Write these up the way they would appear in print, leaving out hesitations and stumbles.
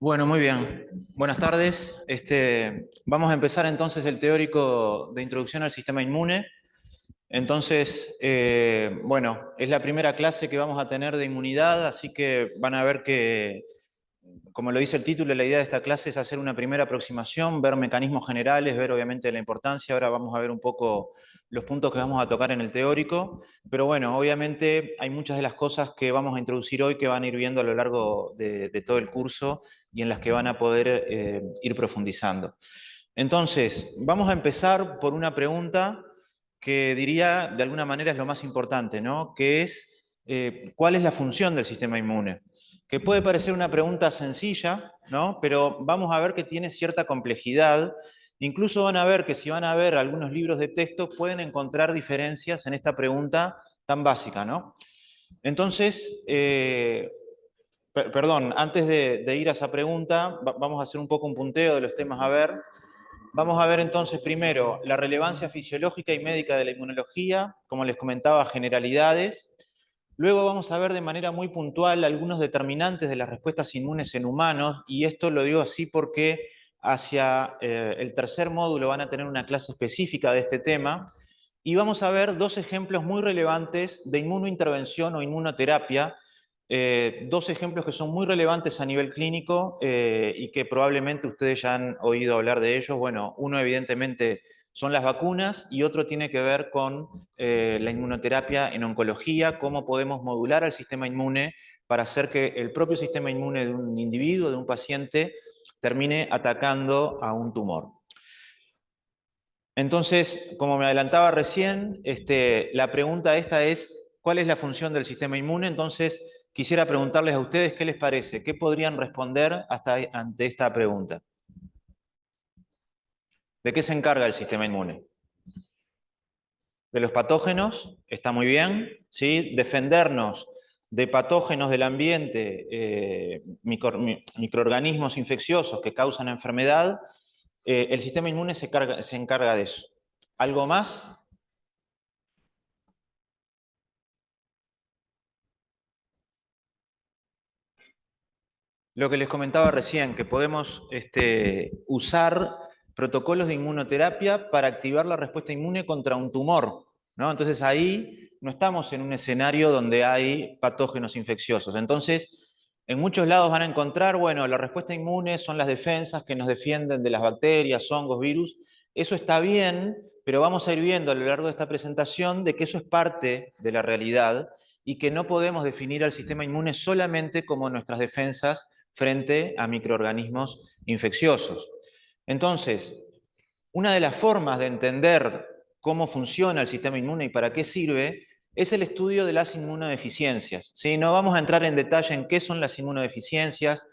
Bueno, muy bien. Buenas tardes. Vamos a empezar entonces el teórico de introducción al sistema inmune. Entonces, bueno, es la primera clase que vamos a tener de inmunidad, así que van a ver que, como lo dice el título, la idea de esta clase es hacer una primera aproximación, ver mecanismos generales, ver obviamente la importancia. Ahora vamos a ver un poco los puntos que vamos a tocar en el teórico, pero bueno, obviamente hay muchas de las cosas que vamos a introducir hoy que van a ir viendo a lo largo de todo el curso y en las que van a poder ir profundizando. Entonces, vamos a empezar por una pregunta que diría de alguna manera es lo más importante, ¿no? Que es, ¿cuál es la función del sistema inmune? Que puede parecer una pregunta sencilla, ¿no? Pero vamos a ver que tiene cierta complejidad. Incluso van a ver que si van a ver algunos libros de texto pueden encontrar diferencias en esta pregunta tan básica, ¿no? Entonces, perdón, antes de ir a esa pregunta, vamos a hacer un poco un punteo de los temas a ver. Vamos a ver entonces primero la relevancia fisiológica y médica de la inmunología, como les comentaba, generalidades. Luego vamos a ver de manera muy puntual algunos determinantes de las respuestas inmunes en humanos, y esto lo digo así porque hacia el tercer módulo van a tener una clase específica de este tema, y vamos a ver dos ejemplos muy relevantes de inmunointervención o inmunoterapia, dos ejemplos que son muy relevantes a nivel clínico y que probablemente ustedes ya han oído hablar de ellos. Bueno, uno evidentemente son las vacunas y otro tiene que ver con la inmunoterapia en oncología, cómo podemos modular al sistema inmune para hacer que el propio sistema inmune de un individuo, de un paciente, termine atacando a un tumor. Entonces, como me adelantaba recién, la pregunta esta es, ¿cuál es la función del sistema inmune? Entonces, quisiera preguntarles a ustedes qué les parece, qué podrían responder ante esta pregunta. ¿De qué se encarga el sistema inmune? De los patógenos, está muy bien, ¿sí? Defendernos de patógenos del ambiente, microorganismos infecciosos que causan enfermedad, el sistema inmune se encarga de eso. ¿Algo más? Lo que les comentaba recién, que podemos usar protocolos de inmunoterapia para activar la respuesta inmune contra un tumor, ¿no? Entonces ahí no estamos en un escenario donde hay patógenos infecciosos. Entonces, en muchos lados van a encontrar, bueno, la respuesta inmune son las defensas que nos defienden de las bacterias, hongos, virus. Eso está bien, pero vamos a ir viendo a lo largo de esta presentación de que eso es parte de la realidad y que no podemos definir al sistema inmune solamente como nuestras defensas frente a microorganismos infecciosos. Entonces, una de las formas de entender cómo funciona el sistema inmune y para qué sirve es el estudio de las inmunodeficiencias. ¿Sí? No vamos a entrar en detalle en qué son las inmunodeficiencias.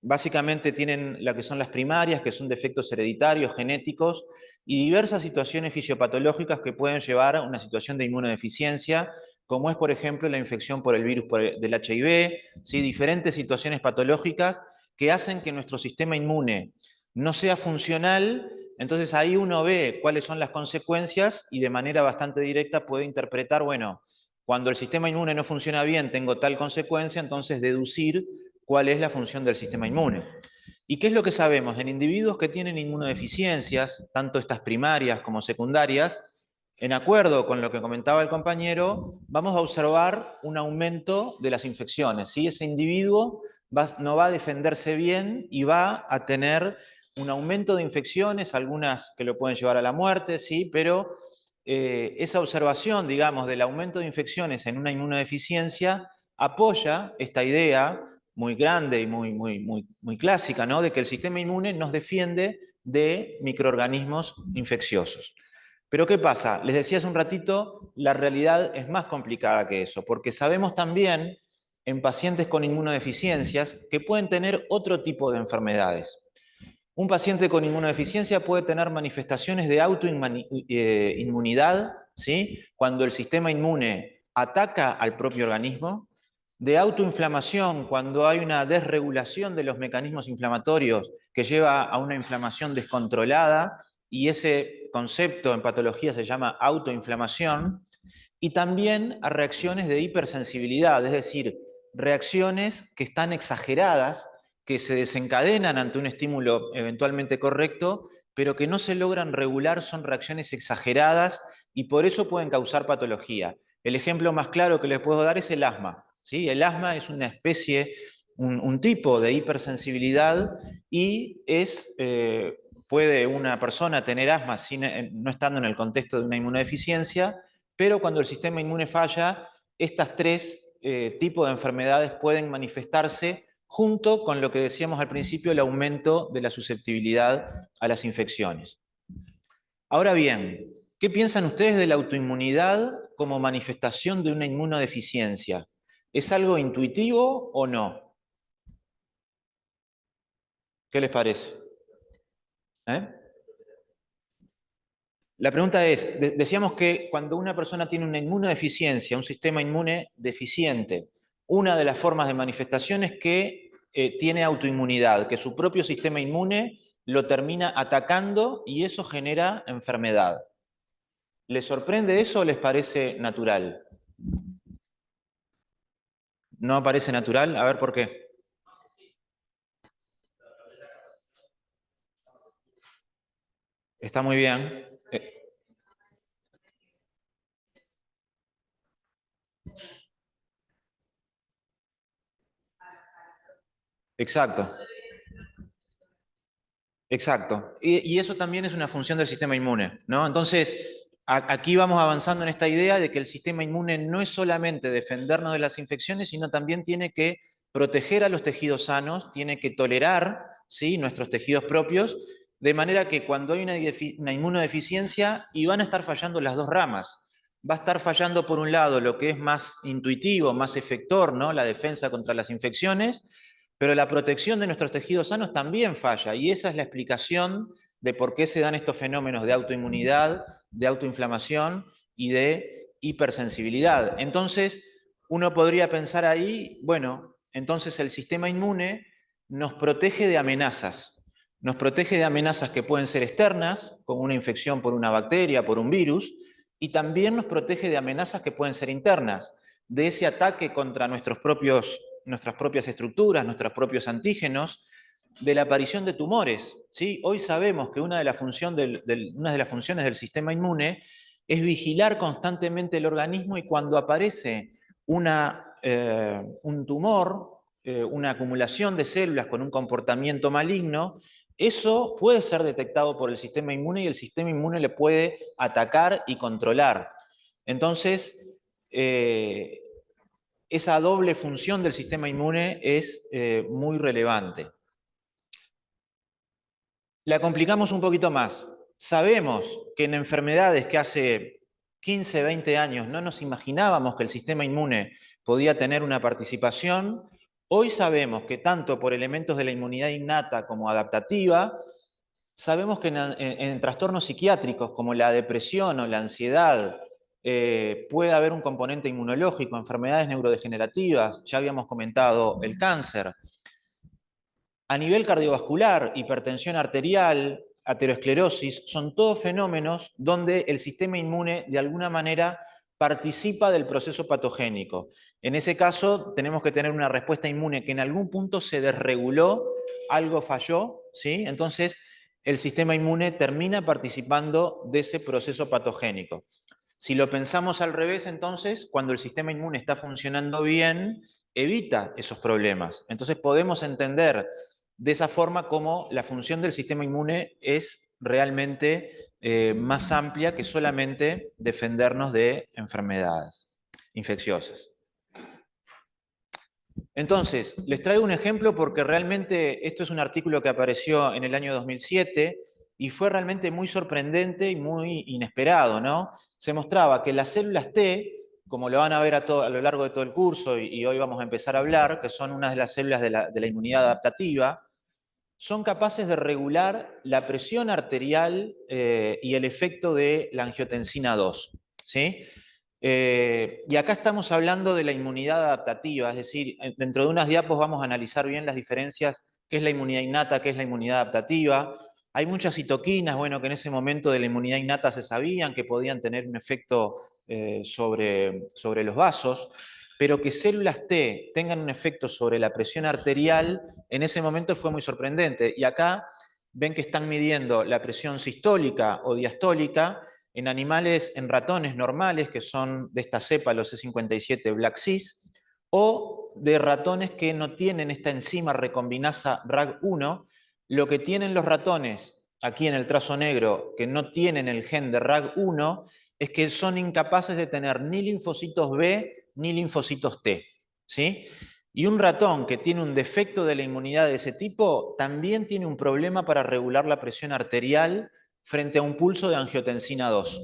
Básicamente tienen lo que son las primarias, que son defectos hereditarios, genéticos, y diversas situaciones fisiopatológicas que pueden llevar a una situación de inmunodeficiencia, como es, por ejemplo, la infección por el virus del HIV, ¿sí? Diferentes situaciones patológicas que hacen que nuestro sistema inmune no sea funcional. Entonces ahí uno ve cuáles son las consecuencias y de manera bastante directa puede interpretar, bueno, cuando el sistema inmune no funciona bien, tengo tal consecuencia, entonces deducir cuál es la función del sistema inmune. ¿Y qué es lo que sabemos? En individuos que tienen inmunodeficiencias, tanto estas primarias como secundarias, en acuerdo con lo que comentaba el compañero, vamos a observar un aumento de las infecciones. ¿Sí? Ese individuo no va a defenderse bien y va a tener un aumento de infecciones, algunas que lo pueden llevar a la muerte, ¿sí? Pero esa observación, digamos, del aumento de infecciones en una inmunodeficiencia apoya esta idea muy grande y muy clásica, ¿no? De que el sistema inmune nos defiende de microorganismos infecciosos. Pero ¿qué pasa? Les decía hace un ratito, la realidad es más complicada que eso, porque sabemos también en pacientes con inmunodeficiencias que pueden tener otro tipo de enfermedades. Un paciente con inmunodeficiencia puede tener manifestaciones de autoinmunidad, ¿sí? Cuando el sistema inmune ataca al propio organismo, de autoinflamación, cuando hay una desregulación de los mecanismos inflamatorios que lleva a una inflamación descontrolada, y ese concepto en patología se llama autoinflamación, y también a reacciones de hipersensibilidad, es decir, reacciones que están exageradas que se desencadenan ante un estímulo eventualmente correcto, pero que no se logran regular, son reacciones exageradas y por eso pueden causar patología. El ejemplo más claro que les puedo dar es el asma, ¿sí? El asma es una especie, un tipo de hipersensibilidad y puede una persona tener asma no estando en el contexto de una inmunodeficiencia, pero cuando el sistema inmune falla, estas tres tipos de enfermedades pueden manifestarse junto con lo que decíamos al principio, el aumento de la susceptibilidad a las infecciones. Ahora bien, ¿qué piensan ustedes de la autoinmunidad como manifestación de una inmunodeficiencia? ¿Es algo intuitivo o no? ¿Qué les parece? ¿Eh? La pregunta es, decíamos que cuando una persona tiene una inmunodeficiencia, un sistema inmune deficiente, una de las formas de manifestación es que tiene autoinmunidad, que su propio sistema inmune lo termina atacando y eso genera enfermedad. ¿Les sorprende eso o les parece natural? ¿No parece natural? A ver por qué. Está muy bien. Exacto. Exacto. Y eso también es una función del sistema inmune, ¿no? Entonces, aquí vamos avanzando en esta idea de que el sistema inmune no es solamente defendernos de las infecciones, sino también tiene que proteger a los tejidos sanos, tiene que tolerar, ¿sí?, nuestros tejidos propios, de manera que cuando hay una inmunodeficiencia, y van a estar fallando las dos ramas. Va a estar fallando por un lado lo que es más intuitivo, más efector, ¿no?, la defensa contra las infecciones, pero la protección de nuestros tejidos sanos también falla, y esa es la explicación de por qué se dan estos fenómenos de autoinmunidad, de autoinflamación y de hipersensibilidad. Entonces, uno podría pensar ahí, bueno, entonces el sistema inmune nos protege de amenazas. Nos protege de amenazas que pueden ser externas, como una infección por una bacteria, por un virus, y también nos protege de amenazas que pueden ser internas, de ese ataque contra nuestras propias estructuras, nuestros propios antígenos, de la aparición de tumores. ¿Sí? Hoy sabemos que una de las funciones del sistema inmune es vigilar constantemente el organismo, y cuando aparece un tumor, una acumulación de células con un comportamiento maligno, eso puede ser detectado por el sistema inmune y el sistema inmune le puede atacar y controlar. Entonces, esa doble función del sistema inmune es muy relevante. La complicamos un poquito más. Sabemos que en enfermedades que hace 15, 20 años no nos imaginábamos que el sistema inmune podía tener una participación, hoy sabemos que tanto por elementos de la inmunidad innata como adaptativa, sabemos que en trastornos psiquiátricos como la depresión o la ansiedad puede haber un componente inmunológico, enfermedades neurodegenerativas, ya habíamos comentado el cáncer. A nivel cardiovascular, hipertensión arterial, aterosclerosis, son todos fenómenos donde el sistema inmune de alguna manera participa del proceso patogénico. En ese caso, tenemos que tener una respuesta inmune que en algún punto se desreguló, algo falló, ¿sí? Entonces, el sistema inmune termina participando de ese proceso patogénico. Si lo pensamos al revés, entonces, cuando el sistema inmune está funcionando bien, evita esos problemas. Entonces, podemos entender de esa forma como la función del sistema inmune es realmente más amplia que solamente defendernos de enfermedades infecciosas. Entonces, les traigo un ejemplo porque realmente esto es un artículo que apareció en el año 2007 y fue realmente muy sorprendente y muy inesperado, ¿no? Se mostraba que las células T, como lo van a ver a lo largo de todo el curso y hoy vamos a empezar a hablar, que son unas de las células de la inmunidad adaptativa, son capaces de regular la presión arterial y el efecto de la angiotensina 2. ¿Sí? Y acá estamos hablando de la inmunidad adaptativa, es decir, dentro de unas diapos vamos a analizar bien las diferencias, qué es la inmunidad innata, qué es la inmunidad adaptativa. Hay muchas citoquinas, bueno, que en ese momento de la inmunidad innata se sabían que podían tener un efecto sobre los vasos. pero que células T tengan un efecto sobre la presión arterial, en ese momento fue muy sorprendente. Y acá ven que están midiendo la presión sistólica o diastólica en animales, en ratones normales, que son de esta cepa, los C57 Black Cis, o de ratones que no tienen esta enzima recombinasa RAG1. Lo que tienen los ratones, aquí en el trazo negro, que no tienen el gen de RAG1, es que son incapaces de tener ni linfocitos B ni linfocitos T, ¿sí? Y un ratón que tiene un defecto de la inmunidad de ese tipo también tiene un problema para regular la presión arterial frente a un pulso de angiotensina 2,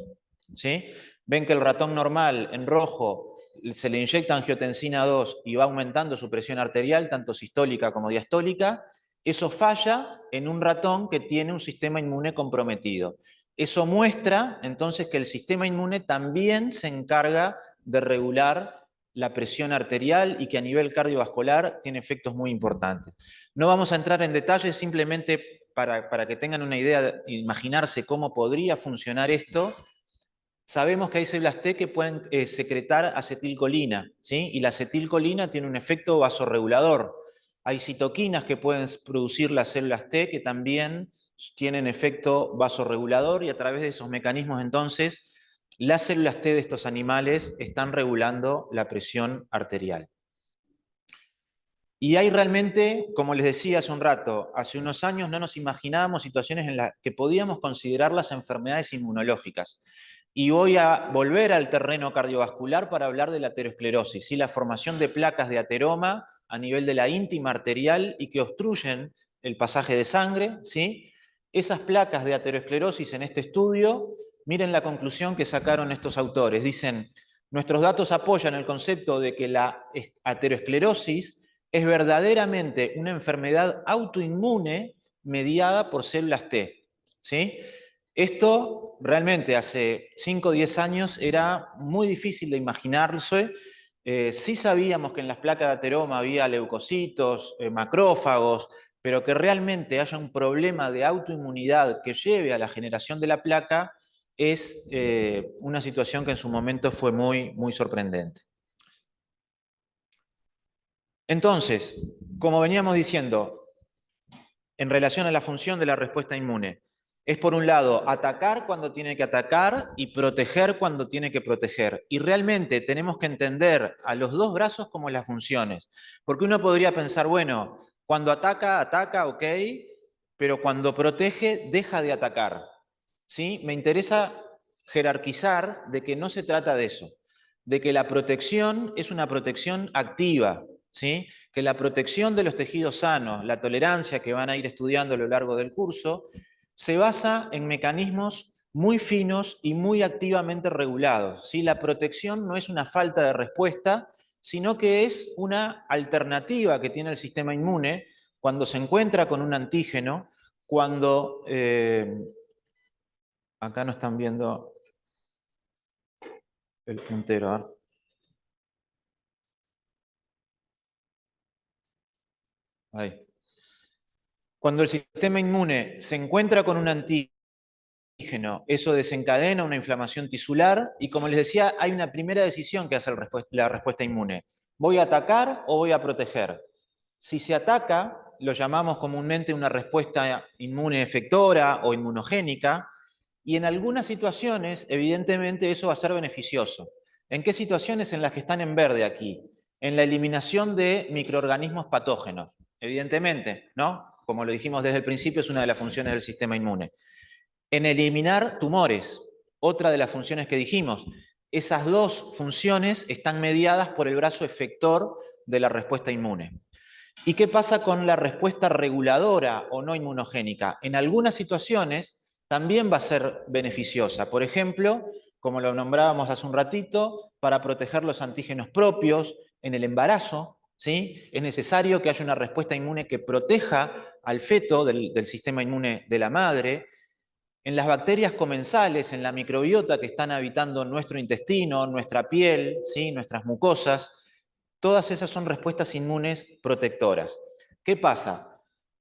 ¿sí? Ven que el ratón normal, en rojo, se le inyecta angiotensina 2 y va aumentando su presión arterial, tanto sistólica como diastólica. Eso falla en un ratón que tiene un sistema inmune comprometido. Eso muestra entonces que el sistema inmune también se encarga de regular la presión arterial y que a nivel cardiovascular tiene efectos muy importantes. No vamos a entrar en detalles, simplemente para que tengan una idea, de imaginarse cómo podría funcionar esto. Sabemos que hay células T que pueden secretar acetilcolina, ¿sí? Y la acetilcolina tiene un efecto vasorregulador. Hay citoquinas que pueden producir las células T que también tienen efecto vasorregulador, y a través de esos mecanismos entonces las células T de estos animales están regulando la presión arterial. Y hay realmente, como les decía hace un rato, hace unos años no nos imaginábamos situaciones en las que podíamos considerar las enfermedades inmunológicas. Y voy a volver al terreno cardiovascular para hablar de la aterosclerosis, ¿sí? La formación de placas de ateroma a nivel de la íntima arterial y que obstruyen el pasaje de sangre, ¿sí? Esas placas de aterosclerosis en este estudio, miren la conclusión que sacaron estos autores. Dicen, nuestros datos apoyan el concepto de que la aterosclerosis es verdaderamente una enfermedad autoinmune mediada por células T, ¿sí? Esto realmente hace 5 o 10 años era muy difícil de imaginarse. Sí sabíamos que en las placas de ateroma había leucocitos, macrófagos, pero que realmente haya un problema de autoinmunidad que lleve a la generación de la placa es una situación que en su momento fue muy, muy sorprendente. Entonces, como veníamos diciendo, en relación a la función de la respuesta inmune, es por un lado atacar cuando tiene que atacar y proteger cuando tiene que proteger. Y realmente tenemos que entender a los dos brazos como las funciones. Porque uno podría pensar, bueno, cuando ataca, ataca, ok, pero cuando protege, deja de atacar. ¿Sí? Me interesa jerarquizar de que no se trata de eso, de que la protección es una protección activa, ¿sí? Que la protección de los tejidos sanos, la tolerancia que van a ir estudiando a lo largo del curso, se basa en mecanismos muy finos y muy activamente regulados, ¿sí? La protección no es una falta de respuesta, sino que es una alternativa que tiene el sistema inmune cuando se encuentra con un antígeno, cuando acá no están viendo el puntero. ¿Eh? Ahí. Cuando el sistema inmune se encuentra con un antígeno, eso desencadena una inflamación tisular y, como les decía, hay una primera decisión que hace la respuesta inmune. ¿Voy a atacar o voy a proteger? Si se ataca, lo llamamos comúnmente una respuesta inmune efectora o inmunogénica, y en algunas situaciones, evidentemente, eso va a ser beneficioso. ¿En qué situaciones? En las que están en verde aquí. En la eliminación de microorganismos patógenos, evidentemente, ¿no? Como lo dijimos desde el principio, es una de las funciones del sistema inmune. En eliminar tumores, otra de las funciones que dijimos. Esas dos funciones están mediadas por el brazo efector de la respuesta inmune. ¿Y qué pasa con la respuesta reguladora o no inmunogénica? En algunas situaciones también va a ser beneficiosa. Por ejemplo, como lo nombrábamos hace un ratito, para proteger los antígenos propios en el embarazo, ¿sí? Es necesario que haya una respuesta inmune que proteja al feto del sistema inmune de la madre. En las bacterias comensales, en la microbiota que están habitando nuestro intestino, nuestra piel, ¿sí? Nuestras mucosas, todas esas son respuestas inmunes protectoras. ¿Qué pasa?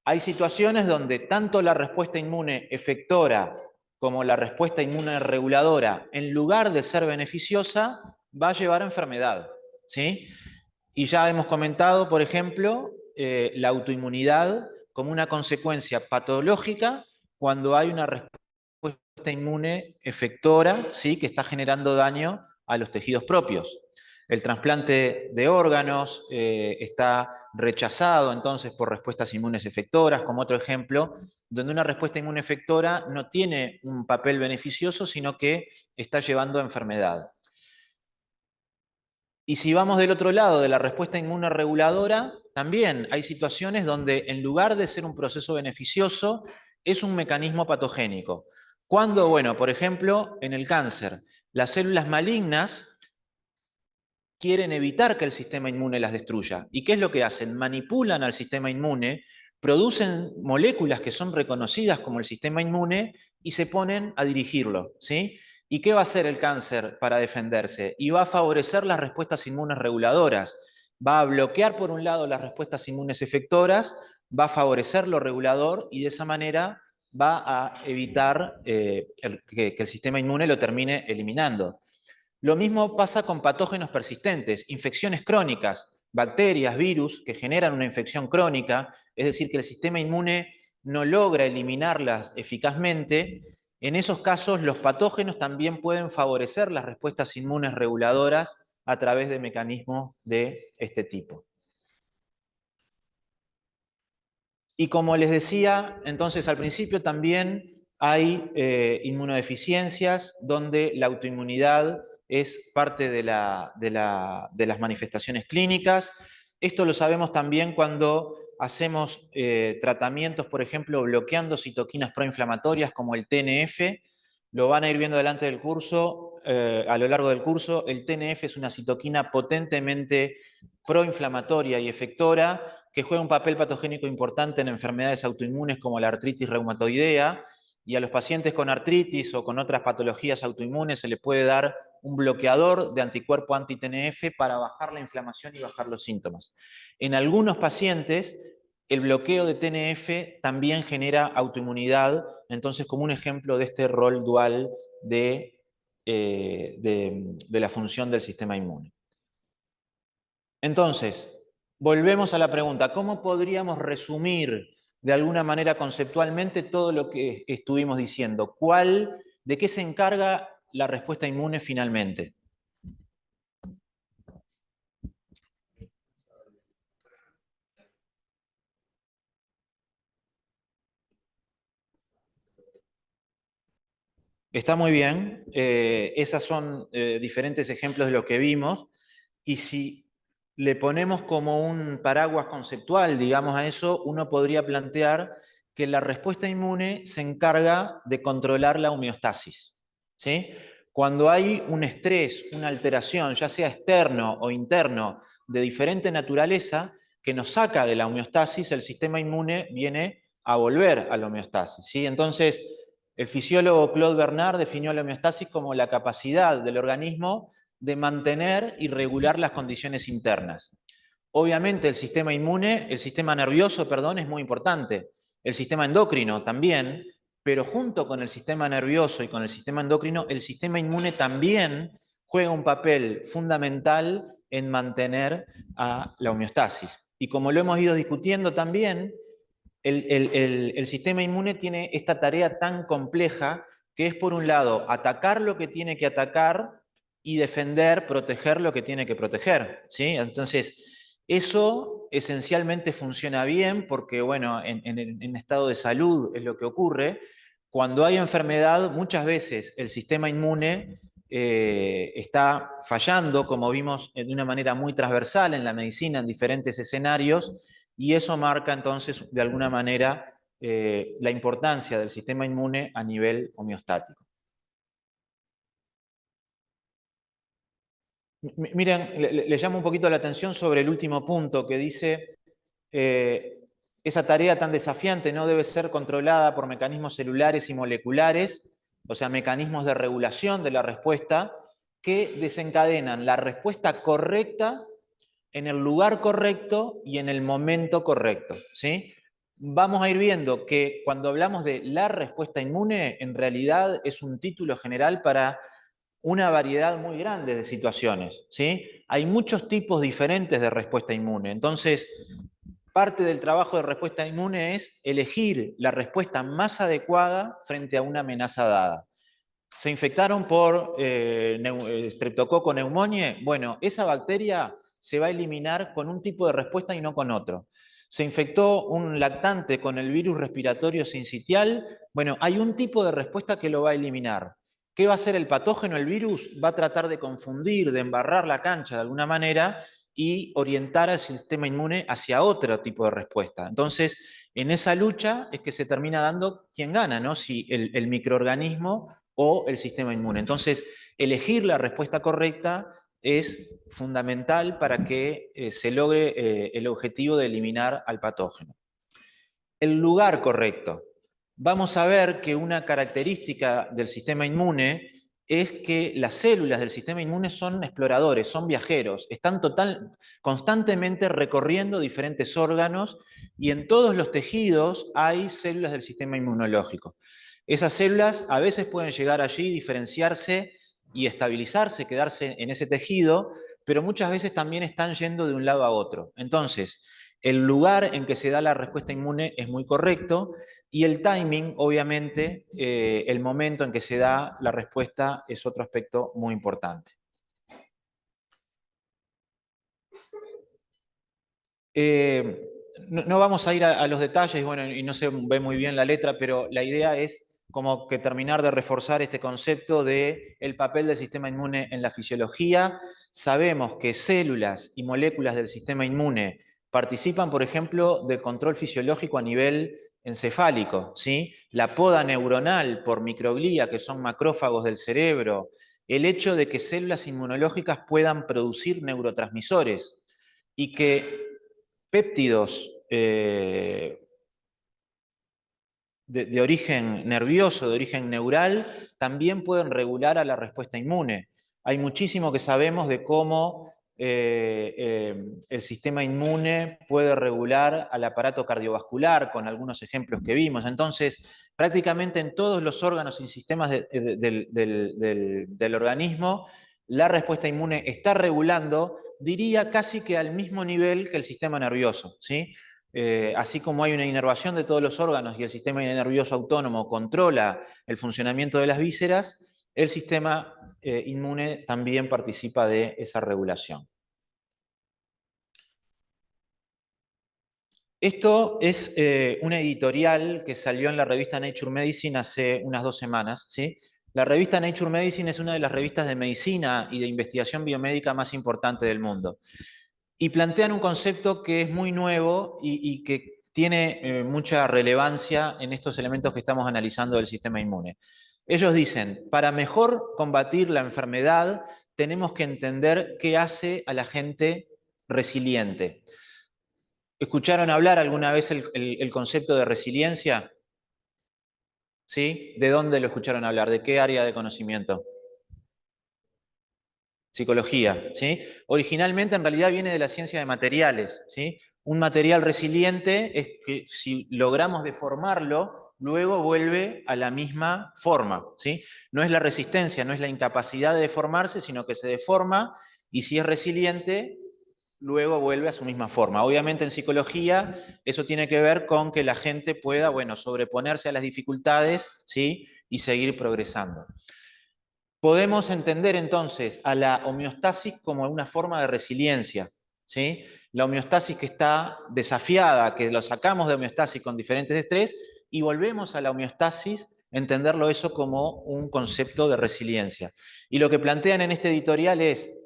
Hay situaciones donde tanto la respuesta inmune efectora como la respuesta inmune reguladora, en lugar de ser beneficiosa, va a llevar a enfermedad. ¿sí? Y ya hemos comentado, por ejemplo, la autoinmunidad como una consecuencia patológica cuando hay una respuesta inmune efectora, ¿sí? Que está generando daño a los tejidos propios. El trasplante de órganos está rechazado entonces por respuestas inmunes efectoras, como otro ejemplo, donde una respuesta inmune efectora no tiene un papel beneficioso, sino que está llevando a enfermedad. Y si vamos del otro lado, de la respuesta inmune reguladora, también hay situaciones donde en lugar de ser un proceso beneficioso, es un mecanismo patogénico. Cuando, bueno, por ejemplo, en el cáncer, las células malignas quieren evitar que el sistema inmune las destruya. ¿Y qué es lo que hacen? Manipulan al sistema inmune, producen moléculas que son reconocidas como el sistema inmune y se ponen a dirigirlo, ¿sí? ¿Y qué va a hacer el cáncer para defenderse? Y va a favorecer las respuestas inmunes reguladoras. Va a bloquear, por un lado, las respuestas inmunes efectoras, va a favorecer lo regulador y de esa manera va a evitar que el sistema inmune lo termine eliminando. Lo mismo pasa con patógenos persistentes, infecciones crónicas, bacterias, virus que generan una infección crónica, es decir, que el sistema inmune no logra eliminarlas eficazmente. En esos casos, los patógenos también pueden favorecer las respuestas inmunes reguladoras a través de mecanismos de este tipo. Y como les decía, entonces al principio también hay inmunodeficiencias donde la autoinmunidad es parte de las manifestaciones clínicas. Esto lo sabemos también cuando hacemos tratamientos, por ejemplo, bloqueando citoquinas proinflamatorias como el TNF. Lo van a ir viendo delante del curso, a lo largo del curso. El TNF es una citoquina potentemente proinflamatoria y efectora que juega un papel patogénico importante en enfermedades autoinmunes como la artritis reumatoidea, y a los pacientes con artritis o con otras patologías autoinmunes se les puede dar un bloqueador de anticuerpo anti-TNF para bajar la inflamación y bajar los síntomas. En algunos pacientes, el bloqueo de TNF también genera autoinmunidad, entonces como un ejemplo de este rol dual de la función del sistema inmune. Entonces, volvemos a la pregunta, ¿cómo podríamos resumir de alguna manera conceptualmente todo lo que estuvimos diciendo? ¿De qué se encarga la respuesta inmune finalmente? Está muy bien, esos son diferentes ejemplos de lo que vimos, y si le ponemos como un paraguas conceptual, digamos a eso, uno podría plantear que la respuesta inmune se encarga de controlar la homeostasis, ¿sí? Cuando hay un estrés, una alteración, ya sea externo o interno, de diferente naturaleza, que nos saca de la homeostasis, el sistema inmune viene a volver a la homeostasis, ¿sí? Entonces, el fisiólogo Claude Bernard definió la homeostasis como la capacidad del organismo de mantener y regular las condiciones internas. Obviamente el sistema inmune, el sistema nervioso, perdón, es muy importante. El sistema endocrino también, pero junto con el sistema nervioso y con el sistema endocrino, el sistema inmune también juega un papel fundamental en mantener a la homeostasis. Y como lo hemos ido discutiendo también, el sistema inmune tiene esta tarea tan compleja que es, por un lado, atacar lo que tiene que atacar y defender, proteger lo que tiene que proteger, ¿sí? Entonces, eso esencialmente funciona bien porque, bueno, en estado de salud es lo que ocurre. Cuando hay enfermedad, muchas veces el sistema inmune está fallando, como vimos de una manera muy transversal en la medicina, en diferentes escenarios, y eso marca entonces, de alguna manera, la importancia del sistema inmune a nivel homeostático. Miren, le llamo un poquito la atención sobre el último punto que dice, esa tarea tan desafiante no debe ser controlada por mecanismos celulares y moleculares, o sea, mecanismos de regulación de la respuesta que desencadenan la respuesta correcta en el lugar correcto y en el momento correcto, ¿sí? Vamos a ir viendo que cuando hablamos de la respuesta inmune, en realidad es un título general para una variedad muy grande de situaciones, ¿sí? Hay muchos tipos diferentes de respuesta inmune. Entonces, parte del trabajo de respuesta inmune es elegir la respuesta más adecuada frente a una amenaza dada. ¿Se infectaron por Streptococcus pneumoniae? Bueno, esa bacteria se va a eliminar con un tipo de respuesta y no con otro. ¿Se infectó un lactante con el virus respiratorio sincitial? Bueno, hay un tipo de respuesta que lo va a eliminar. ¿Qué va a hacer el patógeno, el virus? Va a tratar de confundir, de embarrar la cancha de alguna manera y orientar al sistema inmune hacia otro tipo de respuesta. Entonces, en esa lucha es que se termina dando quién gana, ¿no? Si el microorganismo o el sistema inmune. Entonces, elegir la respuesta correcta es fundamental para que se logre el objetivo de eliminar al patógeno. El lugar correcto. Vamos a ver que una característica del sistema inmune es que las células del sistema inmune son exploradores, son viajeros, están constantemente recorriendo diferentes órganos y en todos los tejidos hay células del sistema inmunológico. Esas células a veces pueden llegar allí, diferenciarse y estabilizarse, quedarse en ese tejido, pero muchas veces también están yendo de un lado a otro. Entonces, el lugar en que se da la respuesta inmune es muy correcto y el timing, obviamente, el momento en que se da la respuesta es otro aspecto muy importante. No vamos a ir a los detalles, bueno, y no se ve muy bien la letra, pero la idea es como que terminar de reforzar este concepto de el papel del sistema inmune en la fisiología. Sabemos que células y moléculas del sistema inmune participan, por ejemplo, del control fisiológico a nivel encefálico, ¿sí? La poda neuronal por microglía, que son macrófagos del cerebro, el hecho de que células inmunológicas puedan producir neurotransmisores y que péptidos de origen nervioso, de origen neural, también pueden regular a la respuesta inmune. Hay muchísimo que sabemos de cómo el sistema inmune puede regular al aparato cardiovascular, con algunos ejemplos que vimos. Entonces, prácticamente en todos los órganos y sistemas del organismo, la respuesta inmune está regulando, diría casi que al mismo nivel que el sistema nervioso, ¿sí? Así como hay una inervación de todos los órganos y el sistema nervioso autónomo controla el funcionamiento de las vísceras, el sistema inmune también participa de esa regulación. Esto es una editorial que salió en la revista Nature Medicine hace unas 2 semanas, ¿sí? La revista Nature Medicine es una de las revistas de medicina y de investigación biomédica más importante del mundo. Y plantean un concepto que es muy nuevo y que tiene mucha relevancia en estos elementos que estamos analizando del sistema inmune. Ellos dicen, para mejor combatir la enfermedad, tenemos que entender qué hace a la gente resiliente. ¿Escucharon hablar alguna vez el concepto de resiliencia? ¿Sí? ¿De dónde lo escucharon hablar? ¿De qué área de conocimiento? Psicología, ¿sí? Originalmente en realidad viene de la ciencia de materiales, ¿sí? Un material resiliente es que si logramos deformarlo, luego vuelve a la misma forma, ¿sí? No es la resistencia, no es la incapacidad de deformarse, sino que se deforma y si es resiliente, luego vuelve a su misma forma. Obviamente en psicología eso tiene que ver con que la gente pueda, bueno, sobreponerse a las dificultades, ¿sí? Y seguir progresando. Podemos entender entonces a la homeostasis como una forma de resiliencia, ¿sí? La homeostasis que está desafiada, que lo sacamos de homeostasis con diferentes estrés y volvemos a la homeostasis, entenderlo eso como un concepto de resiliencia. Y lo que plantean en este editorial es,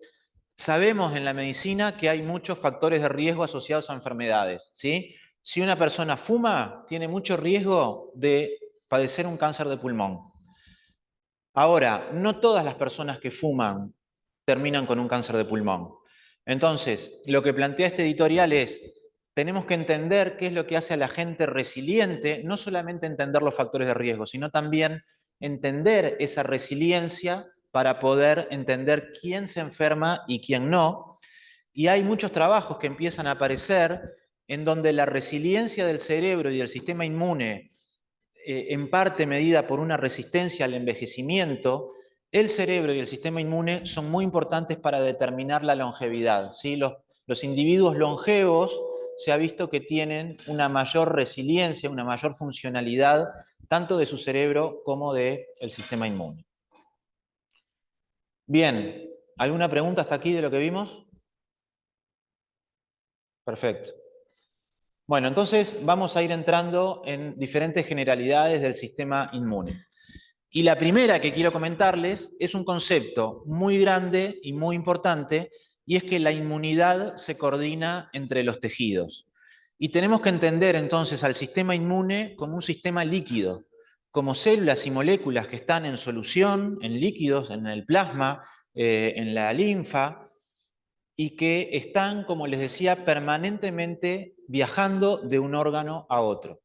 sabemos en la medicina que hay muchos factores de riesgo asociados a enfermedades, ¿sí? Si una persona fuma, tiene mucho riesgo de padecer un cáncer de pulmón. Ahora, no todas las personas que fuman terminan con un cáncer de pulmón. Entonces, lo que plantea este editorial es, tenemos que entender qué es lo que hace a la gente resiliente, no solamente entender los factores de riesgo, sino también entender esa resiliencia para poder entender quién se enferma y quién no. Y hay muchos trabajos que empiezan a aparecer en donde la resiliencia del cerebro y del sistema inmune en parte medida por una resistencia al envejecimiento, el cerebro y el sistema inmune son muy importantes para determinar la longevidad, ¿sí? Los individuos longevos se ha visto que tienen una mayor resiliencia, una mayor funcionalidad, tanto de su cerebro como del sistema inmune. Bien, ¿alguna pregunta hasta aquí de lo que vimos? Perfecto. Bueno, entonces vamos a ir entrando en diferentes generalidades del sistema inmune. Y la primera que quiero comentarles es un concepto muy grande y muy importante, y es que la inmunidad se coordina entre los tejidos. Y tenemos que entender entonces al sistema inmune como un sistema líquido, como células y moléculas que están en solución, en líquidos, en el plasma, en la linfa, y que están, como les decía, permanentemente viajando de un órgano a otro.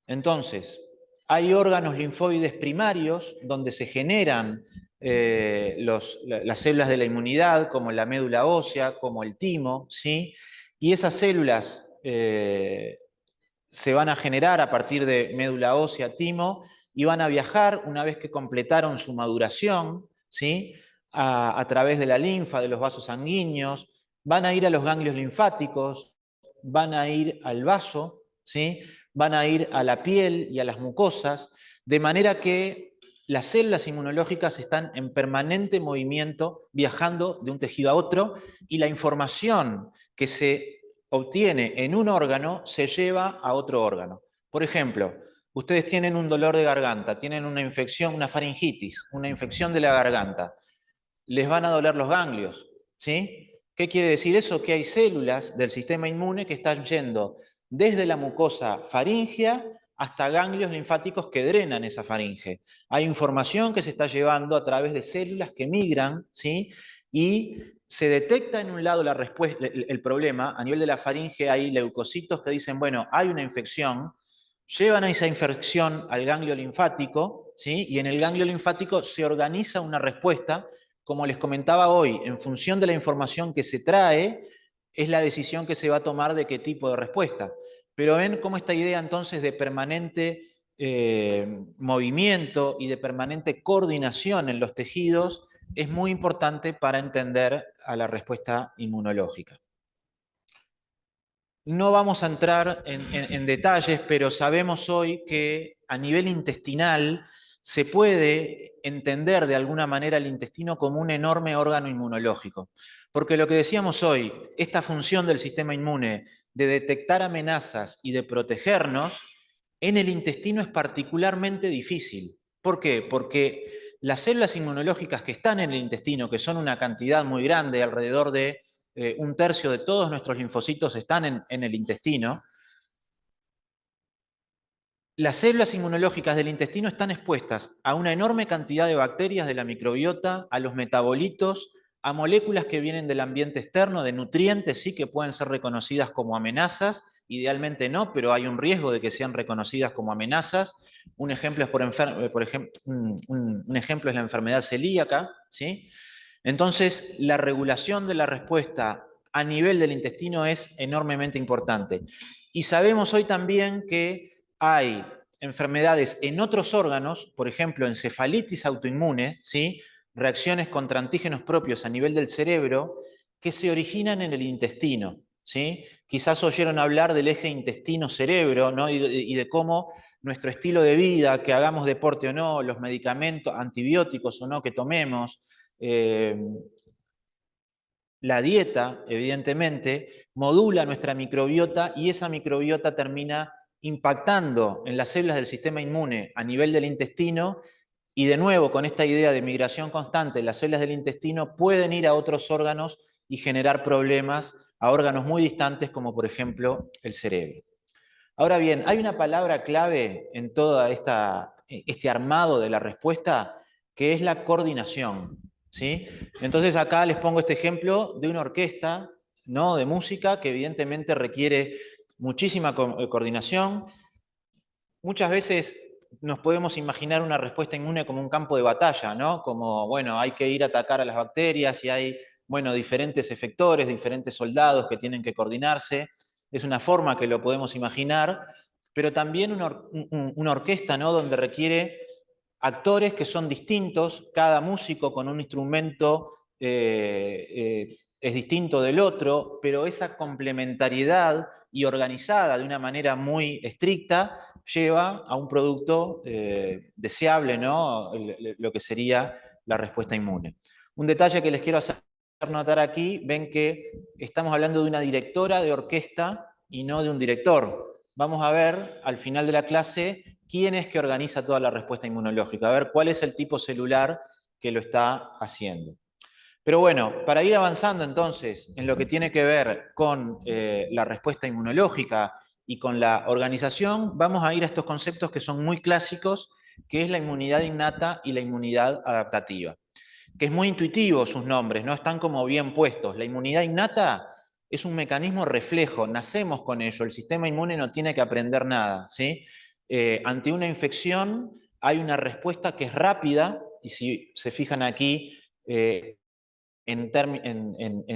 Entonces, hay órganos linfoides primarios donde se generan las células de la inmunidad, como la médula ósea, como el timo, ¿sí? Y esas células se van a generar a partir de médula ósea, timo, y van a viajar una vez que completaron su maduración, ¿sí? A través de la linfa, de los vasos sanguíneos, van a ir a los ganglios linfáticos, van a ir al vaso, ¿sí? Van a ir a la piel y a las mucosas, de manera que las células inmunológicas están en permanente movimiento, viajando de un tejido a otro, y la información que se obtiene en un órgano se lleva a otro órgano. Por ejemplo, ustedes tienen un dolor de garganta, tienen una infección, una faringitis, una infección de la garganta, les van a doler los ganglios, ¿sí? ¿Qué quiere decir eso? Que hay células del sistema inmune que están yendo desde la mucosa faríngea hasta ganglios linfáticos que drenan esa faringe. Hay información que se está llevando a través de células que migran, ¿sí? Y se detecta en un lado la respuesta, el problema, a nivel de la faringe hay leucocitos que dicen, bueno, hay una infección, llevan a esa infección al ganglio linfático, ¿sí? Y en el ganglio linfático se organiza una respuesta, como les comentaba hoy, en función de la información que se trae, es la decisión que se va a tomar de qué tipo de respuesta. Pero ven cómo esta idea entonces de permanente movimiento y de permanente coordinación en los tejidos es muy importante para entender a la respuesta inmunológica. No vamos a entrar en detalles, pero sabemos hoy que a nivel intestinal se puede entender de alguna manera el intestino como un enorme órgano inmunológico. Porque lo que decíamos hoy, esta función del sistema inmune de detectar amenazas y de protegernos, en el intestino es particularmente difícil. ¿Por qué? Porque las células inmunológicas que están en el intestino, que son una cantidad muy grande, alrededor de un tercio de todos nuestros linfocitos están en el intestino, las células inmunológicas del intestino están expuestas a una enorme cantidad de bacterias de la microbiota, a los metabolitos, a moléculas que vienen del ambiente externo, de nutrientes, sí, que pueden ser reconocidas como amenazas, idealmente no, pero hay un riesgo de que sean reconocidas como amenazas. Un ejemplo es, un ejemplo es la enfermedad celíaca, ¿sí? Entonces, la regulación de la respuesta a nivel del intestino es enormemente importante. Y sabemos hoy también que hay enfermedades en otros órganos, por ejemplo, encefalitis autoinmune, ¿sí? Reacciones contra antígenos propios a nivel del cerebro, que se originan en el intestino, ¿sí? Quizás oyeron hablar del eje intestino-cerebro, ¿no? Y de cómo nuestro estilo de vida, que hagamos deporte o no, los medicamentos, antibióticos o no que tomemos, la dieta, evidentemente, modula nuestra microbiota y esa microbiota termina impactando en las células del sistema inmune a nivel del intestino y de nuevo con esta idea de migración constante, las células del intestino pueden ir a otros órganos y generar problemas a órganos muy distantes como por ejemplo el cerebro. Ahora bien, hay una palabra clave en todo este armado de la respuesta que es la coordinación, ¿sí? Entonces acá les pongo este ejemplo de una orquesta, ¿no? De música que evidentemente requiere muchísima coordinación. Muchas veces nos podemos imaginar una respuesta inmune como un campo de batalla, ¿no? Como, bueno, hay que ir a atacar a las bacterias y hay, bueno, diferentes efectores, diferentes soldados que tienen que coordinarse. Es una forma que lo podemos imaginar, pero también una orquesta, ¿no? Donde requiere actores que son distintos, cada músico con un instrumento es distinto del otro, pero esa complementariedad y organizada de una manera muy estricta lleva a un producto deseable, ¿no? Lo que sería la respuesta inmune. Un detalle que les quiero hacer notar aquí, ven que estamos hablando de una directora de orquesta y no de un director. Vamos a ver al final de la clase quién es que organiza toda la respuesta inmunológica, a ver cuál es el tipo celular que lo está haciendo. Pero bueno, para ir avanzando entonces en lo que tiene que ver con la respuesta inmunológica y con la organización, vamos a ir a estos conceptos que son muy clásicos, que es la inmunidad innata y la inmunidad adaptativa, que es muy intuitivo sus nombres, ¿no? Están como bien puestos. La inmunidad innata es un mecanismo reflejo, nacemos con ello, el sistema inmune no tiene que aprender nada, ¿sí? Ante una infección hay una respuesta que es rápida, y si se fijan aquí, en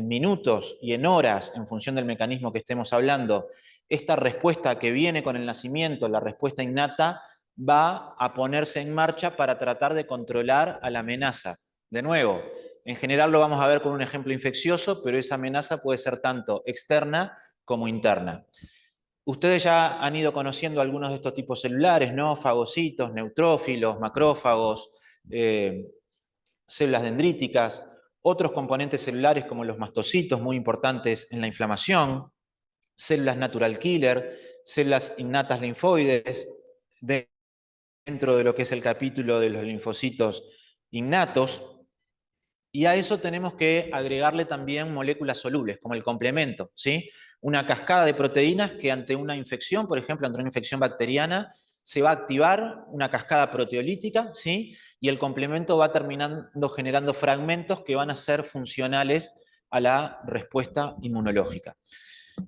minutos y en horas, en función del mecanismo que estemos hablando, esta respuesta que viene con el nacimiento, la respuesta innata, va a ponerse en marcha para tratar de controlar a la amenaza. De nuevo, en general lo vamos a ver con un ejemplo infeccioso, pero esa amenaza puede ser tanto externa como interna. Ustedes ya han ido conociendo algunos de estos tipos celulares, ¿no? Fagocitos, neutrófilos, macrófagos, células dendríticas, otros componentes celulares como los mastocitos, muy importantes en la inflamación, células natural killer, células innatas linfoides, dentro de lo que es el capítulo de los linfocitos innatos, y a eso tenemos que agregarle también moléculas solubles, como el complemento, ¿sí? Una cascada de proteínas que ante una infección, por ejemplo, ante una infección bacteriana, se va a activar una cascada proteolítica, ¿sí? Y el complemento va terminando generando fragmentos que van a ser funcionales a la respuesta inmunológica.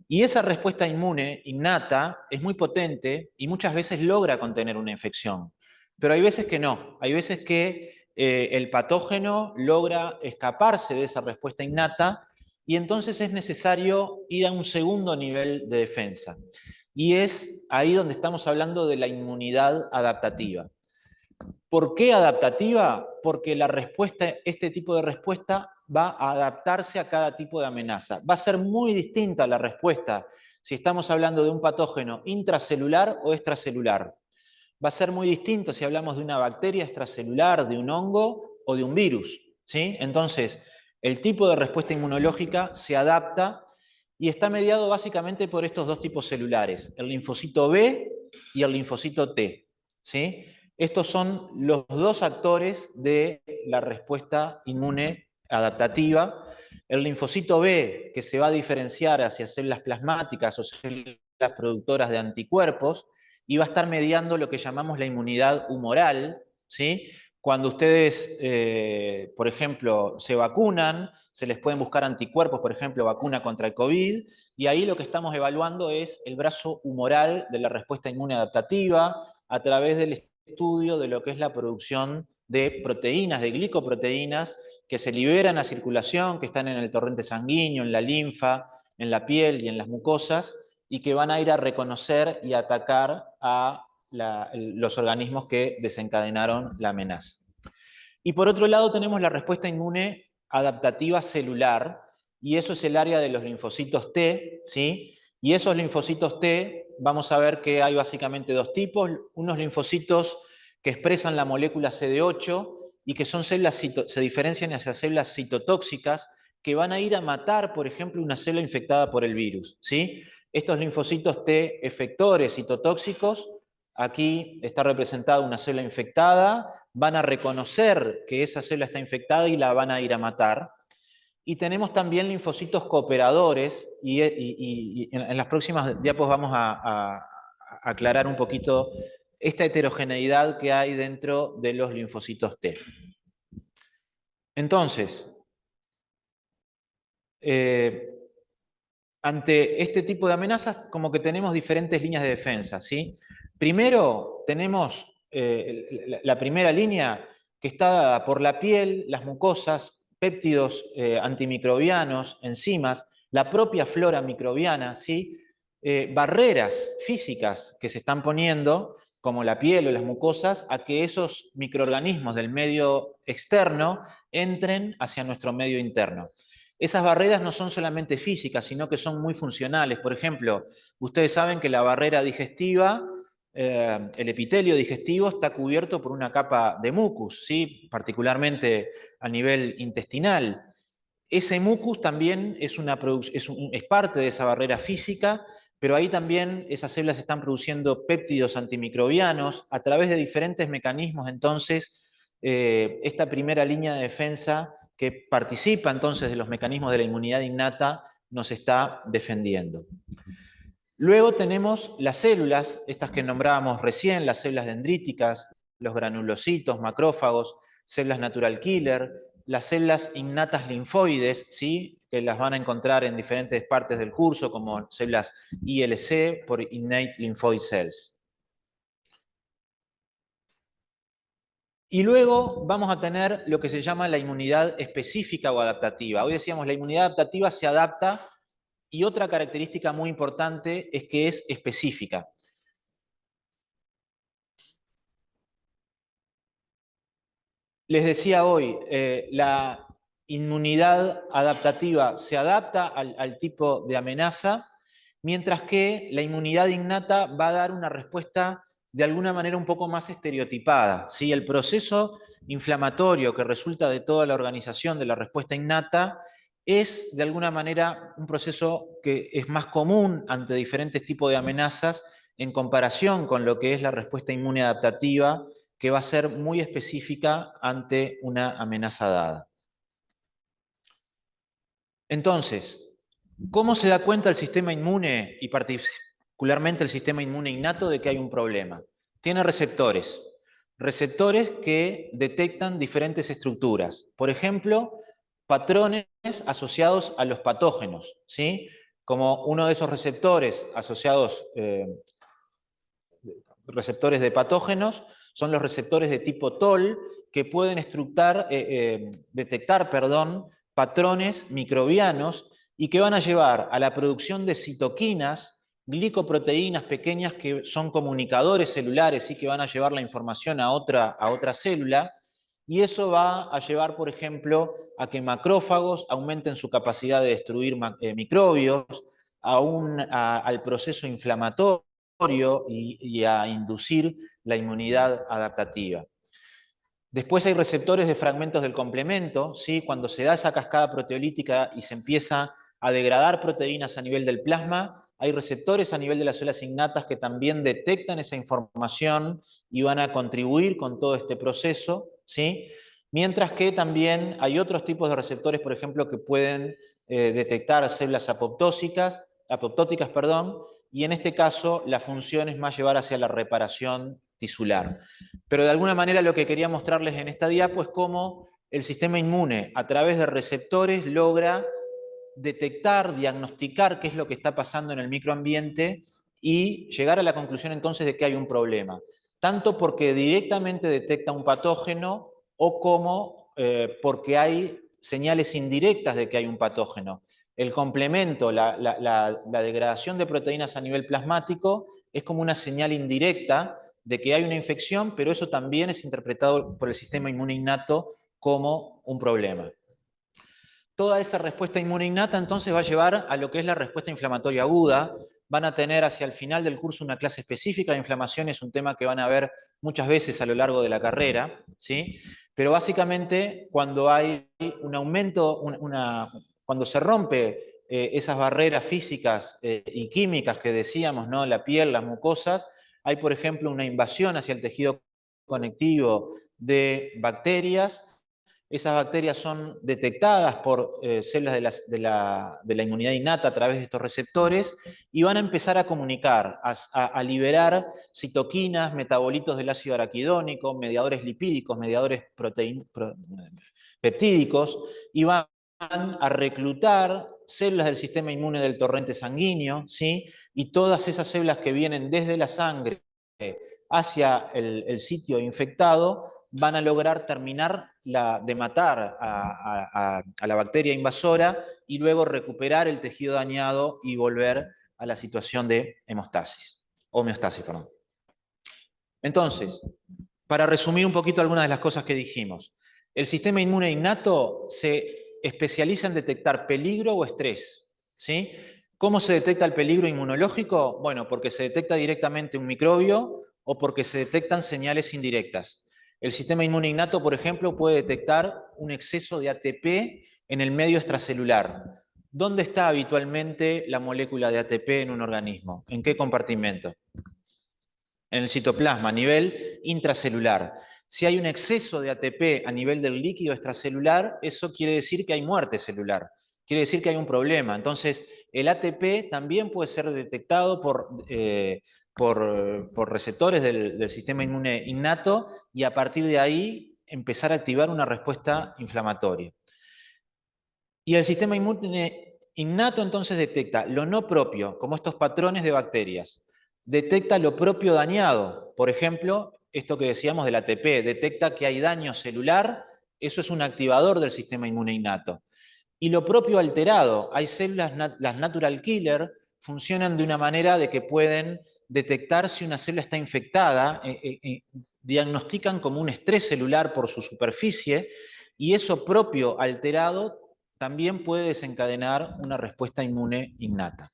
Y esa respuesta inmune innata es muy potente y muchas veces logra contener una infección. Pero hay veces que no, hay veces que el patógeno logra escaparse de esa respuesta innata y entonces es necesario ir a un segundo nivel de defensa. Y es ahí donde estamos hablando de la inmunidad adaptativa. ¿Por qué adaptativa? Porque la respuesta, este tipo de respuesta va a adaptarse a cada tipo de amenaza. Va a ser muy distinta la respuesta si estamos hablando de un patógeno intracelular o extracelular. Va a ser muy distinto si hablamos de una bacteria extracelular, de un hongo o de un virus, ¿sí? Entonces, el tipo de respuesta inmunológica se adapta y está mediado básicamente por estos dos tipos celulares, el linfocito B y el linfocito T, ¿sí? Estos son los dos actores de la respuesta inmune adaptativa. El linfocito B, que se va a diferenciar hacia células plasmáticas o células productoras de anticuerpos, y va a estar mediando lo que llamamos la inmunidad humoral, ¿sí? Cuando ustedes, por ejemplo, se vacunan, se les pueden buscar anticuerpos, por ejemplo, vacuna contra el COVID, y ahí lo que estamos evaluando es el brazo humoral de la respuesta inmune adaptativa a través del estudio de lo que es la producción de proteínas, de glicoproteínas, que se liberan a circulación, que están en el torrente sanguíneo, en la linfa, en la piel y en las mucosas, y que van a ir a reconocer y atacar a los organismos que desencadenaron la amenaza. Y por otro lado tenemos la respuesta inmune adaptativa celular, y eso es el área de los linfocitos T, ¿sí? Y esos linfocitos T, vamos a ver que hay básicamente dos tipos, unos linfocitos que expresan la molécula CD8 y que son células se diferencian hacia células citotóxicas que van a ir a matar, por ejemplo, una célula infectada por el virus, ¿sí? Estos linfocitos T efectores citotóxicos, aquí está representada una célula infectada, van a reconocer que esa célula está infectada y la van a ir a matar. Y tenemos también linfocitos cooperadores, y en las próximas diapos vamos a aclarar un poquito esta heterogeneidad que hay dentro de los linfocitos T. Entonces, ante este tipo de amenazas, como que tenemos diferentes líneas de defensa, ¿sí? Primero, tenemos la primera línea que está dada por la piel, las mucosas, péptidos antimicrobianos, enzimas, la propia flora microbiana, ¿sí? Barreras físicas que se están poniendo como la piel o las mucosas, a que esos microorganismos del medio externo entren hacia nuestro medio interno. Esas barreras no son solamente físicas, sino que son muy funcionales. Por ejemplo, ustedes saben que la barrera digestiva, el epitelio digestivo está cubierto por una capa de mucus, ¿sí? Particularmente a nivel intestinal. Ese mucus también es parte de esa barrera física, pero ahí también esas células están produciendo péptidos antimicrobianos a través de diferentes mecanismos. Entonces, esta primera línea de defensa que participa entonces de los mecanismos de la inmunidad innata nos está defendiendo. Luego tenemos las células, estas que nombrábamos recién, las células dendríticas, los granulocitos, macrófagos, células natural killer, las células innatas linfoides, ¿sí? Que las van a encontrar en diferentes partes del curso, como células ILC, por Innate Lymphoid Cells. Y luego vamos a tener lo que se llama la inmunidad específica o adaptativa. Hoy decíamos, la inmunidad adaptativa se adapta, y otra característica muy importante es que es específica. Les decía hoy, la inmunidad adaptativa se adapta al tipo de amenaza, mientras que la inmunidad innata va a dar una respuesta de alguna manera un poco más estereotipada. ¿Sí? El proceso inflamatorio que resulta de toda la organización de la respuesta innata es de alguna manera un proceso que es más común ante diferentes tipos de amenazas en comparación con lo que es la respuesta inmune adaptativa, que va a ser muy específica ante una amenaza dada. Entonces, ¿cómo se da cuenta el sistema inmune, y particularmente el sistema inmune innato, de que hay un problema? Tiene receptores, receptores que detectan diferentes estructuras. Por ejemplo, patrones asociados a los patógenos, ¿sí? Como uno de esos receptores asociados, receptores de patógenos, son los receptores de tipo TOL, que pueden detectar patrones microbianos y que van a llevar a la producción de citoquinas, glicoproteínas pequeñas que son comunicadores celulares y que van a llevar la información a otra célula, y eso va a llevar, por ejemplo, a que macrófagos aumenten su capacidad de destruir microbios, al proceso inflamatorio y a inducir la inmunidad adaptativa. Después hay receptores de fragmentos del complemento, ¿sí? Cuando se da esa cascada proteolítica y se empieza a degradar proteínas a nivel del plasma, hay receptores a nivel de las células innatas que también detectan esa información y van a contribuir con todo este proceso, ¿sí? Mientras que también hay otros tipos de receptores, por ejemplo, que pueden detectar células apoptóticas, y en este caso la función es más llevar hacia la reparación tisular. Pero de alguna manera lo que quería mostrarles en esta diapo es cómo el sistema inmune, a través de receptores, logra detectar, diagnosticar qué es lo que está pasando en el microambiente y llegar a la conclusión entonces de que hay un problema. Tanto porque directamente detecta un patógeno o como porque hay señales indirectas de que hay un patógeno. El complemento, la degradación de proteínas a nivel plasmático es como una señal indirecta de que hay una infección, pero eso también es interpretado por el sistema inmune innato como un problema. Toda esa respuesta inmune innata entonces va a llevar a lo que es la respuesta inflamatoria aguda. Van a tener hacia el final del curso una clase específica de inflamación, es un tema que van a ver muchas veces a lo largo de la carrera, ¿sí? Pero básicamente cuando hay un aumento, cuando se rompe esas barreras físicas y químicas que decíamos, ¿no? La piel, las mucosas, hay por ejemplo una invasión hacia el tejido conectivo de bacterias. Esas bacterias son detectadas por células de la inmunidad innata a través de estos receptores y van a empezar a comunicar, a liberar citoquinas, metabolitos del ácido araquidónico, mediadores lipídicos, mediadores peptídicos, y van a reclutar células del sistema inmune del torrente sanguíneo, ¿sí? Y todas esas células que vienen desde la sangre hacia el sitio infectado van a lograr terminar de matar a la bacteria invasora y luego recuperar el tejido dañado y volver a la situación de homeostasis. Entonces, para resumir un poquito algunas de las cosas que dijimos, el sistema inmune innato se especializa en detectar peligro o estrés, ¿sí? ¿Cómo se detecta el peligro inmunológico? Bueno, porque se detecta directamente un microbio o porque se detectan señales indirectas. El sistema inmune innato, por ejemplo, puede detectar un exceso de ATP en el medio extracelular. ¿Dónde está habitualmente la molécula de ATP en un organismo? ¿En qué compartimento? En el citoplasma, a nivel intracelular. Si hay un exceso de ATP a nivel del líquido extracelular, eso quiere decir que hay muerte celular, quiere decir que hay un problema. Entonces, el ATP también puede ser detectado por receptores del sistema inmune innato y a partir de ahí empezar a activar una respuesta inflamatoria. Y el sistema inmune innato entonces detecta lo no propio, como estos patrones de bacterias. Detecta lo propio dañado. Por ejemplo, esto que decíamos del ATP, detecta que hay daño celular, eso es un activador del sistema inmune innato. Y lo propio alterado, hay células, las natural killer, funcionan de una manera de que pueden detectar si una célula está infectada, diagnostican como un estrés celular por su superficie, y eso propio alterado también puede desencadenar una respuesta inmune innata.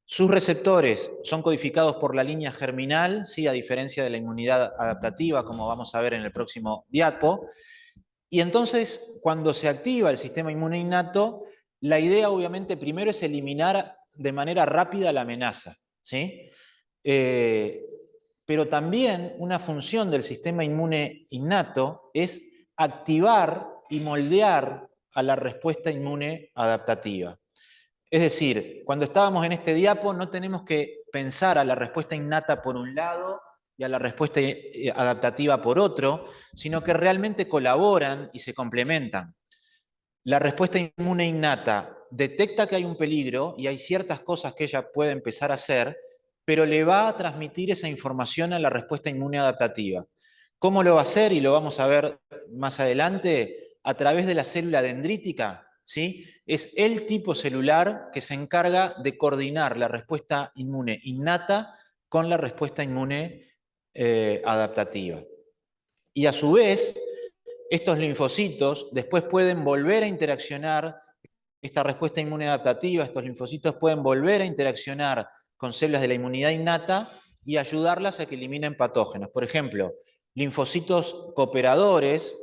Sus receptores son codificados por la línea germinal, ¿sí? A diferencia de la inmunidad adaptativa, como vamos a ver en el próximo diapo. Y entonces, cuando se activa el sistema inmune innato, la idea obviamente primero es eliminar de manera rápida la amenaza, ¿sí? Eh, pero también una función del sistema inmune innato es activar y moldear a la respuesta inmune adaptativa. Es decir, cuando estábamos en este diapo no tenemos que pensar a la respuesta innata por un lado y a la respuesta adaptativa por otro, sino que realmente colaboran y se complementan. La respuesta inmune innata detecta que hay un peligro y hay ciertas cosas que ella puede empezar a hacer, pero le va a transmitir esa información a la respuesta inmune adaptativa. ¿Cómo lo va a hacer? Y lo vamos a ver más adelante, a través de la célula dendrítica, ¿sí? Es el tipo celular que se encarga de coordinar la respuesta inmune innata con la respuesta inmune adaptativa. Y a su vez, estos linfocitos después pueden volver a interaccionar, esta respuesta inmune adaptativa, estos linfocitos pueden volver a interaccionar con células de la inmunidad innata y ayudarlas a que eliminen patógenos. Por ejemplo, linfocitos cooperadores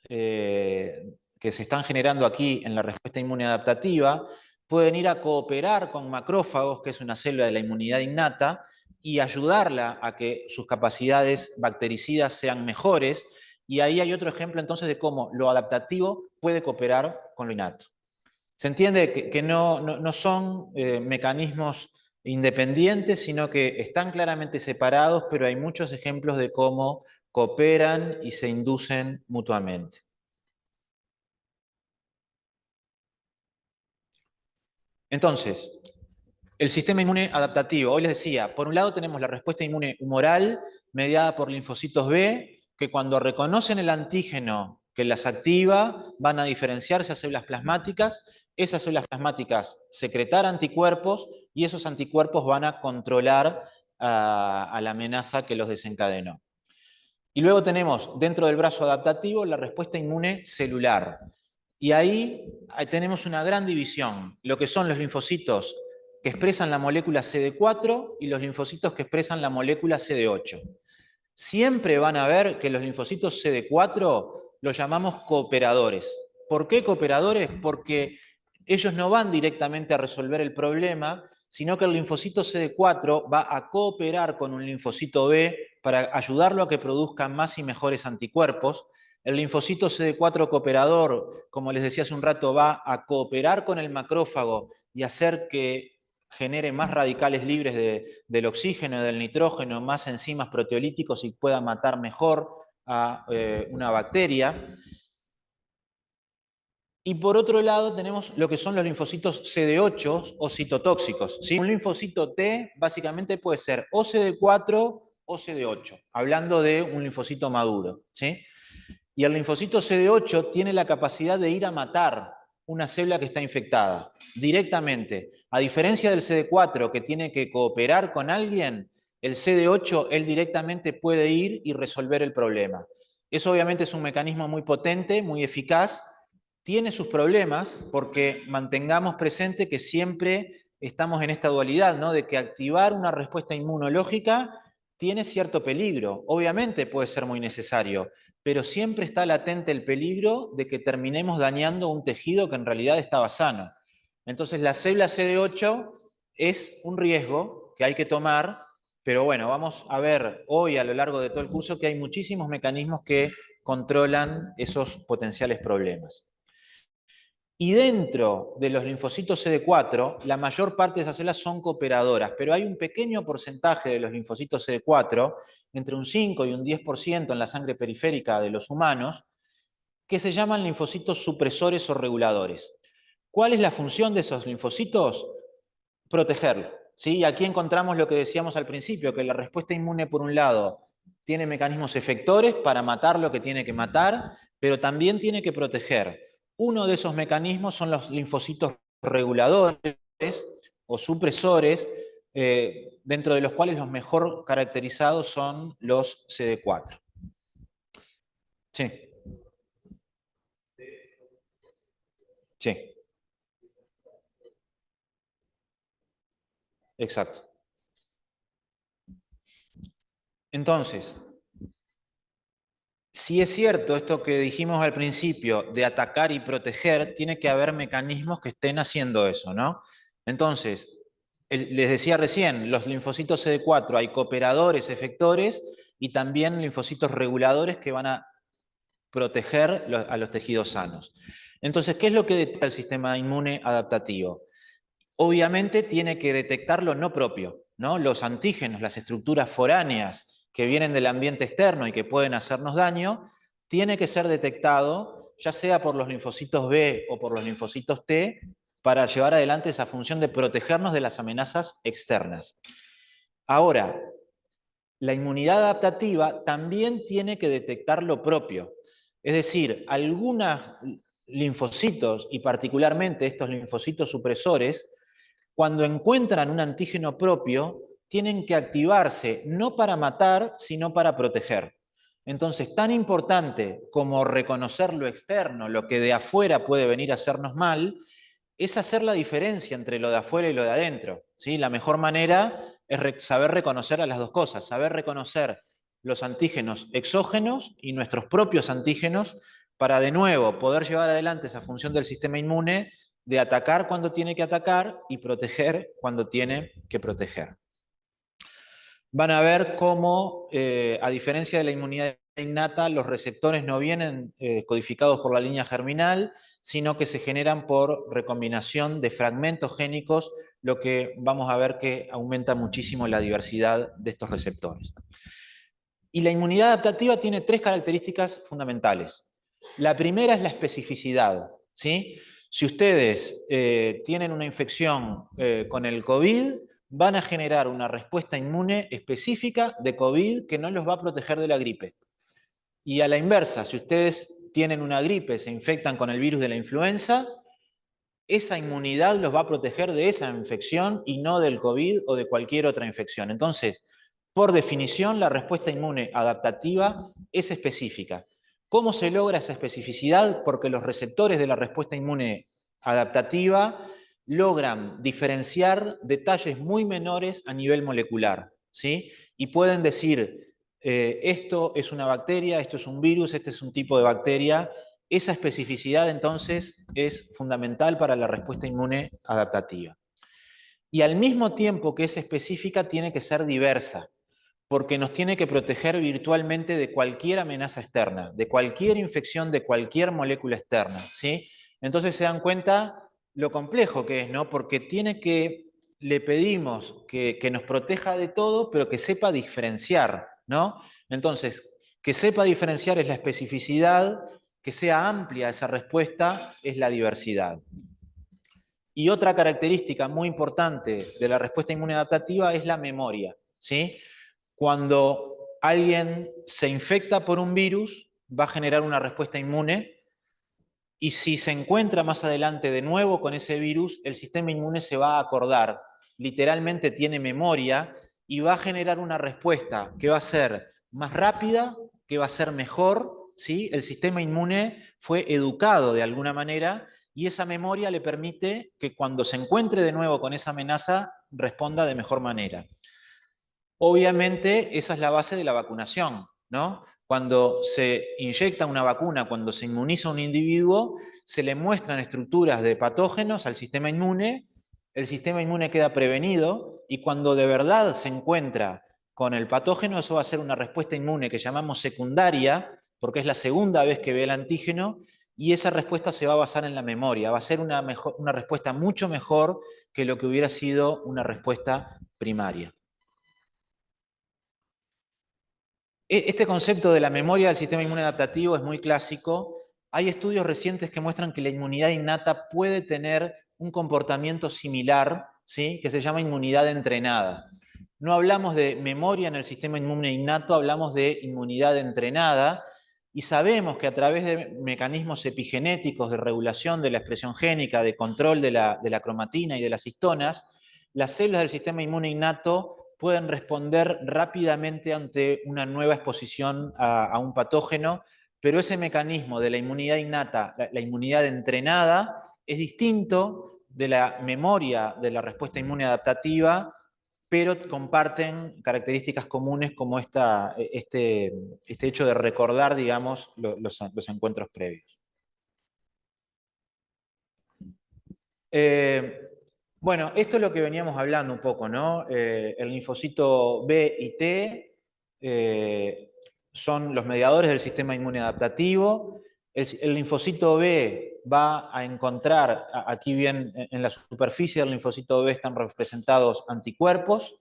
que se están generando aquí en la respuesta inmune adaptativa pueden ir a cooperar con macrófagos, que es una célula de la inmunidad innata, y ayudarla a que sus capacidades bactericidas sean mejores. Y ahí hay otro ejemplo entonces de cómo lo adaptativo puede cooperar con lo innato. Se entiende que no son mecanismos independientes, sino que están claramente separados, pero hay muchos ejemplos de cómo cooperan y se inducen mutuamente. Entonces, el sistema inmune adaptativo, hoy les decía, por un lado tenemos la respuesta inmune humoral mediada por linfocitos B, que cuando reconocen el antígeno que las activa, van a diferenciarse a células plasmáticas, esas células plasmáticas secretar anticuerpos y esos anticuerpos van a controlar a la amenaza que los desencadenó. Y luego tenemos dentro del brazo adaptativo la respuesta inmune celular. Y ahí tenemos una gran división, lo que son los linfocitos que expresan la molécula CD4 y los linfocitos que expresan la molécula CD8. Siempre van a ver que los linfocitos CD4 los llamamos cooperadores. ¿Por qué cooperadores? Porque ellos no van directamente a resolver el problema, sino que el linfocito CD4 va a cooperar con un linfocito B para ayudarlo a que produzca más y mejores anticuerpos. El linfocito CD4 cooperador, como les decía hace un rato, va a cooperar con el macrófago y hacer que genere más radicales libres del oxígeno, del nitrógeno, más enzimas proteolíticos y pueda matar mejor a una bacteria. Y por otro lado tenemos lo que son los linfocitos CD8 o citotóxicos, ¿sí? Un linfocito T básicamente puede ser o CD4 o CD8, hablando de un linfocito maduro, ¿sí? Y el linfocito CD8 tiene la capacidad de ir a matar una célula que está infectada directamente. A diferencia del CD4 que tiene que cooperar con alguien, el CD8 él directamente puede ir y resolver el problema. Eso obviamente es un mecanismo muy potente, muy eficaz, tiene sus problemas porque mantengamos presente que siempre estamos en esta dualidad, ¿no? De que activar una respuesta inmunológica tiene cierto peligro. Obviamente puede ser muy necesario, pero siempre está latente el peligro de que terminemos dañando un tejido que en realidad estaba sano. Entonces la célula CD8 es un riesgo que hay que tomar, pero bueno, vamos a ver hoy a lo largo de todo el curso que hay muchísimos mecanismos que controlan esos potenciales problemas. Y dentro de los linfocitos CD4, la mayor parte de esas células son cooperadoras, pero hay un pequeño porcentaje de los linfocitos CD4, entre un 5 y un 10% en la sangre periférica de los humanos, que se llaman linfocitos supresores o reguladores. ¿Cuál es la función de esos linfocitos? Protegerlo. ¿Sí? Y aquí encontramos lo que decíamos al principio, que la respuesta inmune, por un lado, tiene mecanismos efectores para matar lo que tiene que matar, pero también tiene que proteger. Uno de esos mecanismos son los linfocitos reguladores o supresores, dentro de los cuales los mejor caracterizados son los CD4. Sí, sí, exacto. Entonces, si es cierto esto que dijimos al principio de atacar y proteger, tiene que haber mecanismos que estén haciendo eso, ¿no? Entonces, les decía recién, los linfocitos CD4 hay cooperadores, efectores y también linfocitos reguladores que van a proteger a los tejidos sanos. Entonces, ¿qué es lo que detecta el sistema inmune adaptativo? Obviamente tiene que detectar lo no propio, ¿no? Los antígenos, las estructuras foráneas que vienen del ambiente externo y que pueden hacernos daño, tiene que ser detectado, ya sea por los linfocitos B o por los linfocitos T, para llevar adelante esa función de protegernos de las amenazas externas. Ahora, la inmunidad adaptativa también tiene que detectar lo propio. Es decir, algunos linfocitos, y particularmente estos linfocitos supresores, cuando encuentran un antígeno propio, tienen que activarse no para matar, sino para proteger. Entonces, tan importante como reconocer lo externo, lo que de afuera puede venir a hacernos mal, es hacer la diferencia entre lo de afuera y lo de adentro. ¿Sí? La mejor manera es saber reconocer a las dos cosas, saber reconocer los antígenos exógenos y nuestros propios antígenos para de nuevo poder llevar adelante esa función del sistema inmune de atacar cuando tiene que atacar y proteger cuando tiene que proteger. Van a ver cómo, a diferencia de la inmunidad innata, los receptores no vienen codificados por la línea germinal, sino que se generan por recombinación de fragmentos génicos, lo que vamos a ver que aumenta muchísimo la diversidad de estos receptores. Y la inmunidad adaptativa tiene tres características fundamentales. La primera es la especificidad, ¿sí? Si ustedes tienen una infección con el COVID, van a generar una respuesta inmune específica de COVID que no los va a proteger de la gripe. Y a la inversa, si ustedes tienen una gripe, se infectan con el virus de la influenza, esa inmunidad los va a proteger de esa infección y no del COVID o de cualquier otra infección. Entonces, por definición, la respuesta inmune adaptativa es específica. ¿Cómo se logra esa especificidad? Porque los receptores de la respuesta inmune adaptativa logran diferenciar detalles muy menores a nivel molecular, ¿sí? Y pueden decir, esto es una bacteria, esto es un virus, este es un tipo de bacteria. Esa especificidad entonces es fundamental para la respuesta inmune adaptativa. Y al mismo tiempo que es específica, tiene que ser diversa, porque nos tiene que proteger virtualmente de cualquier amenaza externa, de cualquier infección, de cualquier molécula externa, ¿sí? Entonces se dan cuenta lo complejo que es, ¿no? Porque le pedimos que nos proteja de todo, pero que sepa diferenciar, ¿no? Entonces, que sepa diferenciar es la especificidad, que sea amplia esa respuesta es la diversidad. Y otra característica muy importante de la respuesta inmune adaptativa es la memoria, ¿sí? Cuando alguien se infecta por un virus, va a generar una respuesta inmune y si se encuentra más adelante de nuevo con ese virus, el sistema inmune se va a acordar, literalmente tiene memoria y va a generar una respuesta que va a ser más rápida, que va a ser mejor, ¿sí? El sistema inmune fue educado de alguna manera y esa memoria le permite que cuando se encuentre de nuevo con esa amenaza responda de mejor manera. Obviamente esa es la base de la vacunación, ¿no? Cuando se inyecta una vacuna, cuando se inmuniza a un individuo, se le muestran estructuras de patógenos al sistema inmune, el sistema inmune queda prevenido y cuando de verdad se encuentra con el patógeno, eso va a ser una respuesta inmune que llamamos secundaria, porque es la segunda vez que ve el antígeno, y esa respuesta se va a basar en la memoria, va a ser una respuesta mucho mejor que lo que hubiera sido una respuesta primaria. Este concepto de la memoria del sistema inmune adaptativo es muy clásico. Hay estudios recientes que muestran que la inmunidad innata puede tener un comportamiento similar, ¿sí? Que se llama inmunidad entrenada. No hablamos de memoria en el sistema inmune innato, hablamos de inmunidad entrenada, y sabemos que a través de mecanismos epigenéticos de regulación de la expresión génica, de control de la cromatina y de las histonas, las células del sistema inmune innato pueden responder rápidamente ante una nueva exposición a un patógeno, pero ese mecanismo de la inmunidad innata, la inmunidad entrenada, es distinto de la memoria de la respuesta inmune adaptativa, pero comparten características comunes como este hecho de recordar, digamos, los encuentros previos. Bueno, esto es lo que veníamos hablando un poco, ¿no? El linfocito B y T son los mediadores del sistema inmune adaptativo. El linfocito B va a encontrar, aquí bien en la superficie del linfocito B están representados anticuerpos.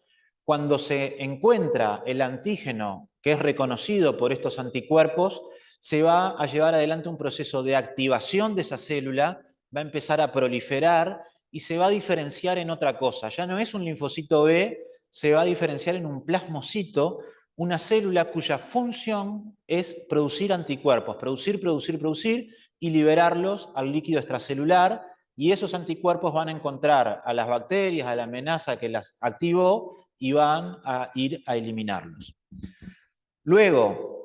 Cuando se encuentra el antígeno que es reconocido por estos anticuerpos, se va a llevar adelante un proceso de activación de esa célula, va a empezar a proliferar y se va a diferenciar en otra cosa. Ya no es un linfocito B, se va a diferenciar en un plasmocito, una célula cuya función es producir anticuerpos, producir y liberarlos al líquido extracelular, y esos anticuerpos van a encontrar a las bacterias, a la amenaza que las activó y van a ir a eliminarlos. Luego,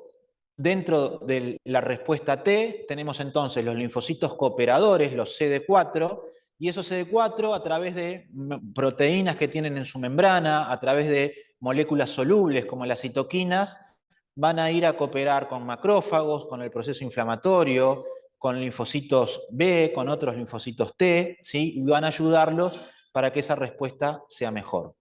dentro de la respuesta T, tenemos entonces los linfocitos cooperadores, los CD4, y esos CD4 a través de proteínas que tienen en su membrana, a través de moléculas solubles como las citoquinas, van a ir a cooperar con macrófagos, con el proceso inflamatorio, con linfocitos B, con otros linfocitos T, ¿sí? Y van a ayudarlos para que esa respuesta sea mejor.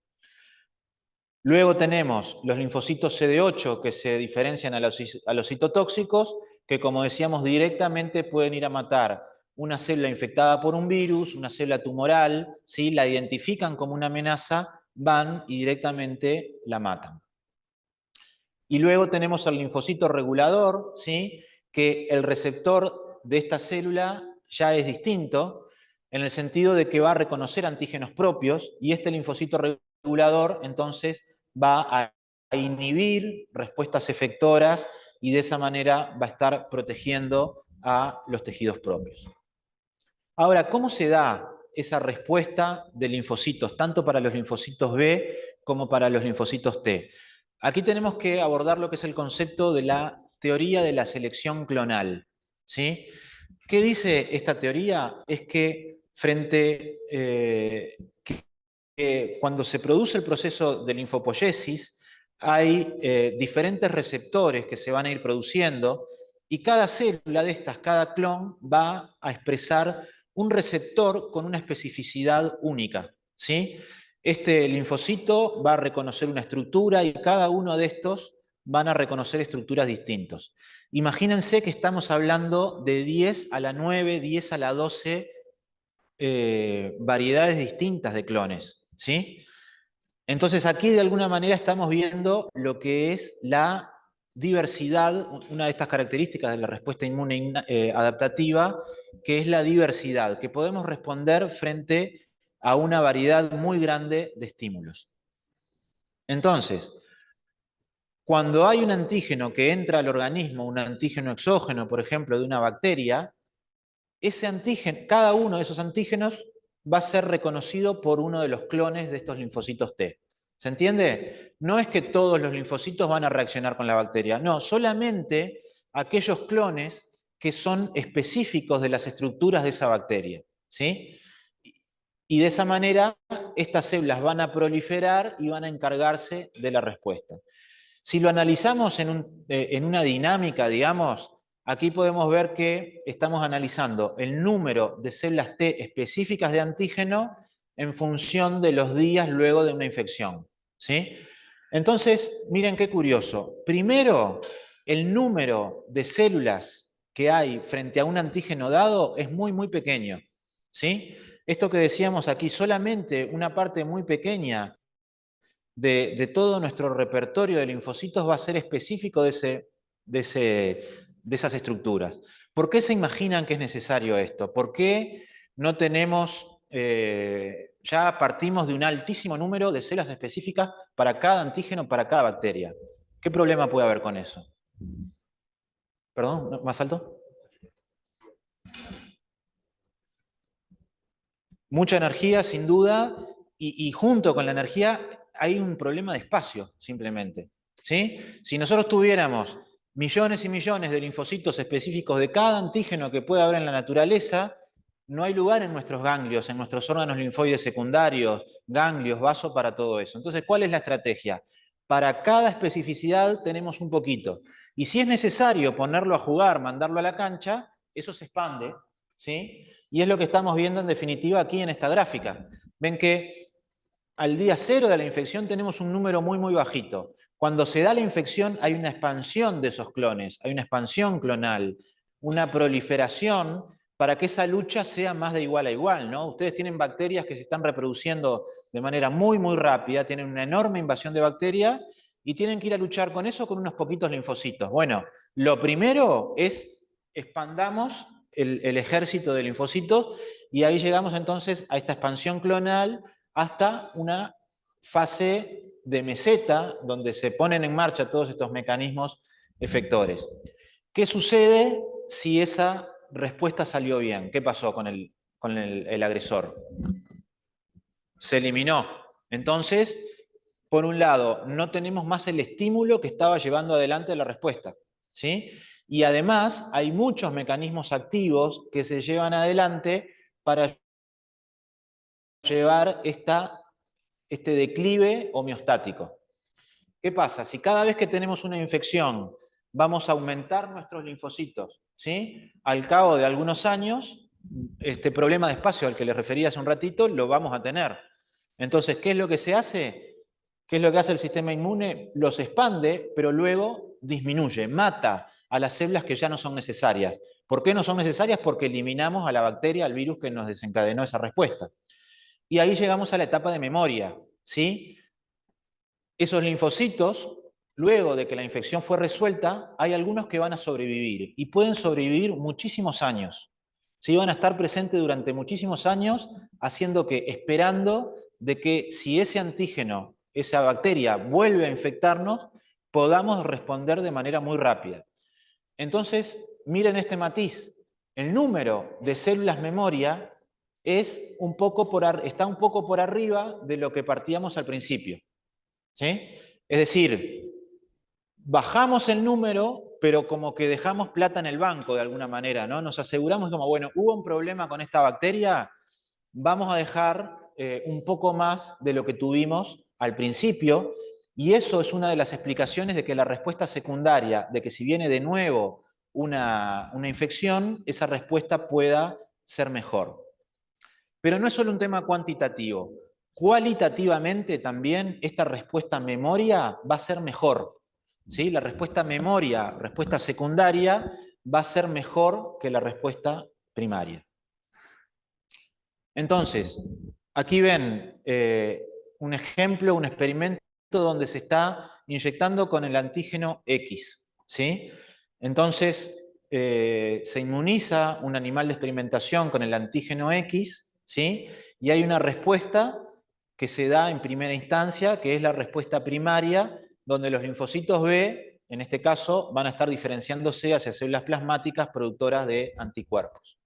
Luego tenemos los linfocitos CD8 que se diferencian a los citotóxicos, que como decíamos directamente pueden ir a matar una célula infectada por un virus, una célula tumoral, ¿sí? La identifican como una amenaza, van y directamente la matan. Y luego tenemos al linfocito regulador, ¿sí? Que el receptor de esta célula ya es distinto, en el sentido de que va a reconocer antígenos propios, y este linfocito regulador entonces va a inhibir respuestas efectoras y de esa manera va a estar protegiendo a los tejidos propios. Ahora, ¿cómo se da esa respuesta de linfocitos, tanto para los linfocitos B como para los linfocitos T? Aquí tenemos que abordar lo que es el concepto de la teoría de la selección clonal, ¿sí? ¿Qué dice esta teoría? Es que cuando se produce el proceso de linfopoiesis, hay diferentes receptores que se van a ir produciendo y cada célula de estas, cada clon, va a expresar un receptor con una especificidad única, ¿sí? Este linfocito va a reconocer una estructura y cada uno de estos van a reconocer estructuras distintas. Imagínense que estamos hablando de 10 a la 9, 10 a la 12 variedades distintas de clones, ¿sí? Entonces aquí de alguna manera estamos viendo lo que es la diversidad, una de estas características de la respuesta inmune adaptativa, que es la diversidad, que podemos responder frente a una variedad muy grande de estímulos. Entonces, cuando hay un antígeno que entra al organismo, un antígeno exógeno, por ejemplo, de una bacteria, ese antígeno, cada uno de esos antígenos va a ser reconocido por uno de los clones de estos linfocitos T. ¿Se entiende? No es que todos los linfocitos van a reaccionar con la bacteria, no, solamente aquellos clones que son específicos de las estructuras de esa bacteria, ¿sí? Y de esa manera, estas células van a proliferar y van a encargarse de la respuesta. Si lo analizamos en una dinámica, digamos, aquí podemos ver que estamos analizando el número de células T específicas de antígeno en función de los días luego de una infección, ¿sí? Entonces, miren qué curioso. Primero, el número de células que hay frente a un antígeno dado es muy, muy pequeño, ¿sí? Esto que decíamos aquí, solamente una parte muy pequeña de todo nuestro repertorio de linfocitos va a ser específico de esas estructuras. ¿Por qué se imaginan que es necesario esto? ¿Por qué no tenemos, ya partimos de un altísimo número de células específicas para cada antígeno, para cada bacteria? ¿Qué problema puede haber con eso? ¿Perdón? ¿Más alto? Mucha energía, sin duda, y junto con la energía hay un problema de espacio, simplemente. ¿Sí? Si nosotros tuviéramos millones y millones de linfocitos específicos de cada antígeno que puede haber en la naturaleza, no hay lugar en nuestros ganglios, en nuestros órganos linfoides secundarios, ganglios, vasos para todo eso. Entonces, ¿cuál es la estrategia? Para cada especificidad tenemos un poquito. Y si es necesario ponerlo a jugar, mandarlo a la cancha, eso se expande, ¿sí? Y es lo que estamos viendo en definitiva aquí en esta gráfica. Ven que al día cero de la infección tenemos un número muy, muy bajito. Cuando se da la infección hay una expansión de esos clones, hay una expansión clonal, una proliferación para que esa lucha sea más de igual a igual, ¿no? Ustedes tienen bacterias que se están reproduciendo de manera muy, muy rápida, tienen una enorme invasión de bacterias y tienen que ir a luchar con eso con unos poquitos linfocitos. Bueno, lo primero es expandamos el ejército de linfocitos y ahí llegamos entonces a esta expansión clonal hasta una fase de meseta donde se ponen en marcha todos estos mecanismos efectores. ¿Qué sucede si esa respuesta salió bien? ¿Qué pasó con el agresor? Se eliminó. Entonces, por un lado, no tenemos más el estímulo que estaba llevando adelante la respuesta, ¿sí? Y además hay muchos mecanismos activos que se llevan adelante para llevar este declive homeostático. ¿Qué pasa? Si cada vez que tenemos una infección vamos a aumentar nuestros linfocitos, ¿sí? Al cabo de algunos años, este problema de espacio al que les refería hace un ratito, lo vamos a tener. Entonces, ¿qué es lo que se hace? ¿Qué es lo que hace el sistema inmune? Los expande, pero luego disminuye, mata a las células que ya no son necesarias. ¿Por qué no son necesarias? Porque eliminamos a la bacteria, al virus que nos desencadenó esa respuesta. Y ahí llegamos a la etapa de memoria, ¿sí? Esos linfocitos, luego de que la infección fue resuelta, hay algunos que van a sobrevivir y pueden sobrevivir muchísimos años. ¿Sí? Van a estar presentes durante muchísimos años, haciendo que, esperando de que si ese antígeno, esa bacteria, vuelve a infectarnos, podamos responder de manera muy rápida. Entonces, miren este matiz. El número de células memoria está un poco por arriba de lo que partíamos al principio. ¿Sí? Es decir, bajamos el número, pero como que dejamos plata en el banco de alguna manera, ¿no? Nos aseguramos como, bueno, hubo un problema con esta bacteria, vamos a dejar un poco más de lo que tuvimos al principio, y eso es una de las explicaciones de que la respuesta secundaria, de que si viene de nuevo una infección, esa respuesta pueda ser mejor. Pero no es solo un tema cuantitativo. Cualitativamente también esta respuesta memoria va a ser mejor. ¿Sí? La respuesta memoria, respuesta secundaria, va a ser mejor que la respuesta primaria. Entonces, aquí ven un ejemplo, un experimento donde se está inyectando con el antígeno X. ¿Sí? Entonces, se inmuniza un animal de experimentación con el antígeno X, ¿sí? Y hay una respuesta que se da en primera instancia, que es la respuesta primaria, donde los linfocitos B, en este caso, van a estar diferenciándose hacia células plasmáticas productoras de anticuerpos.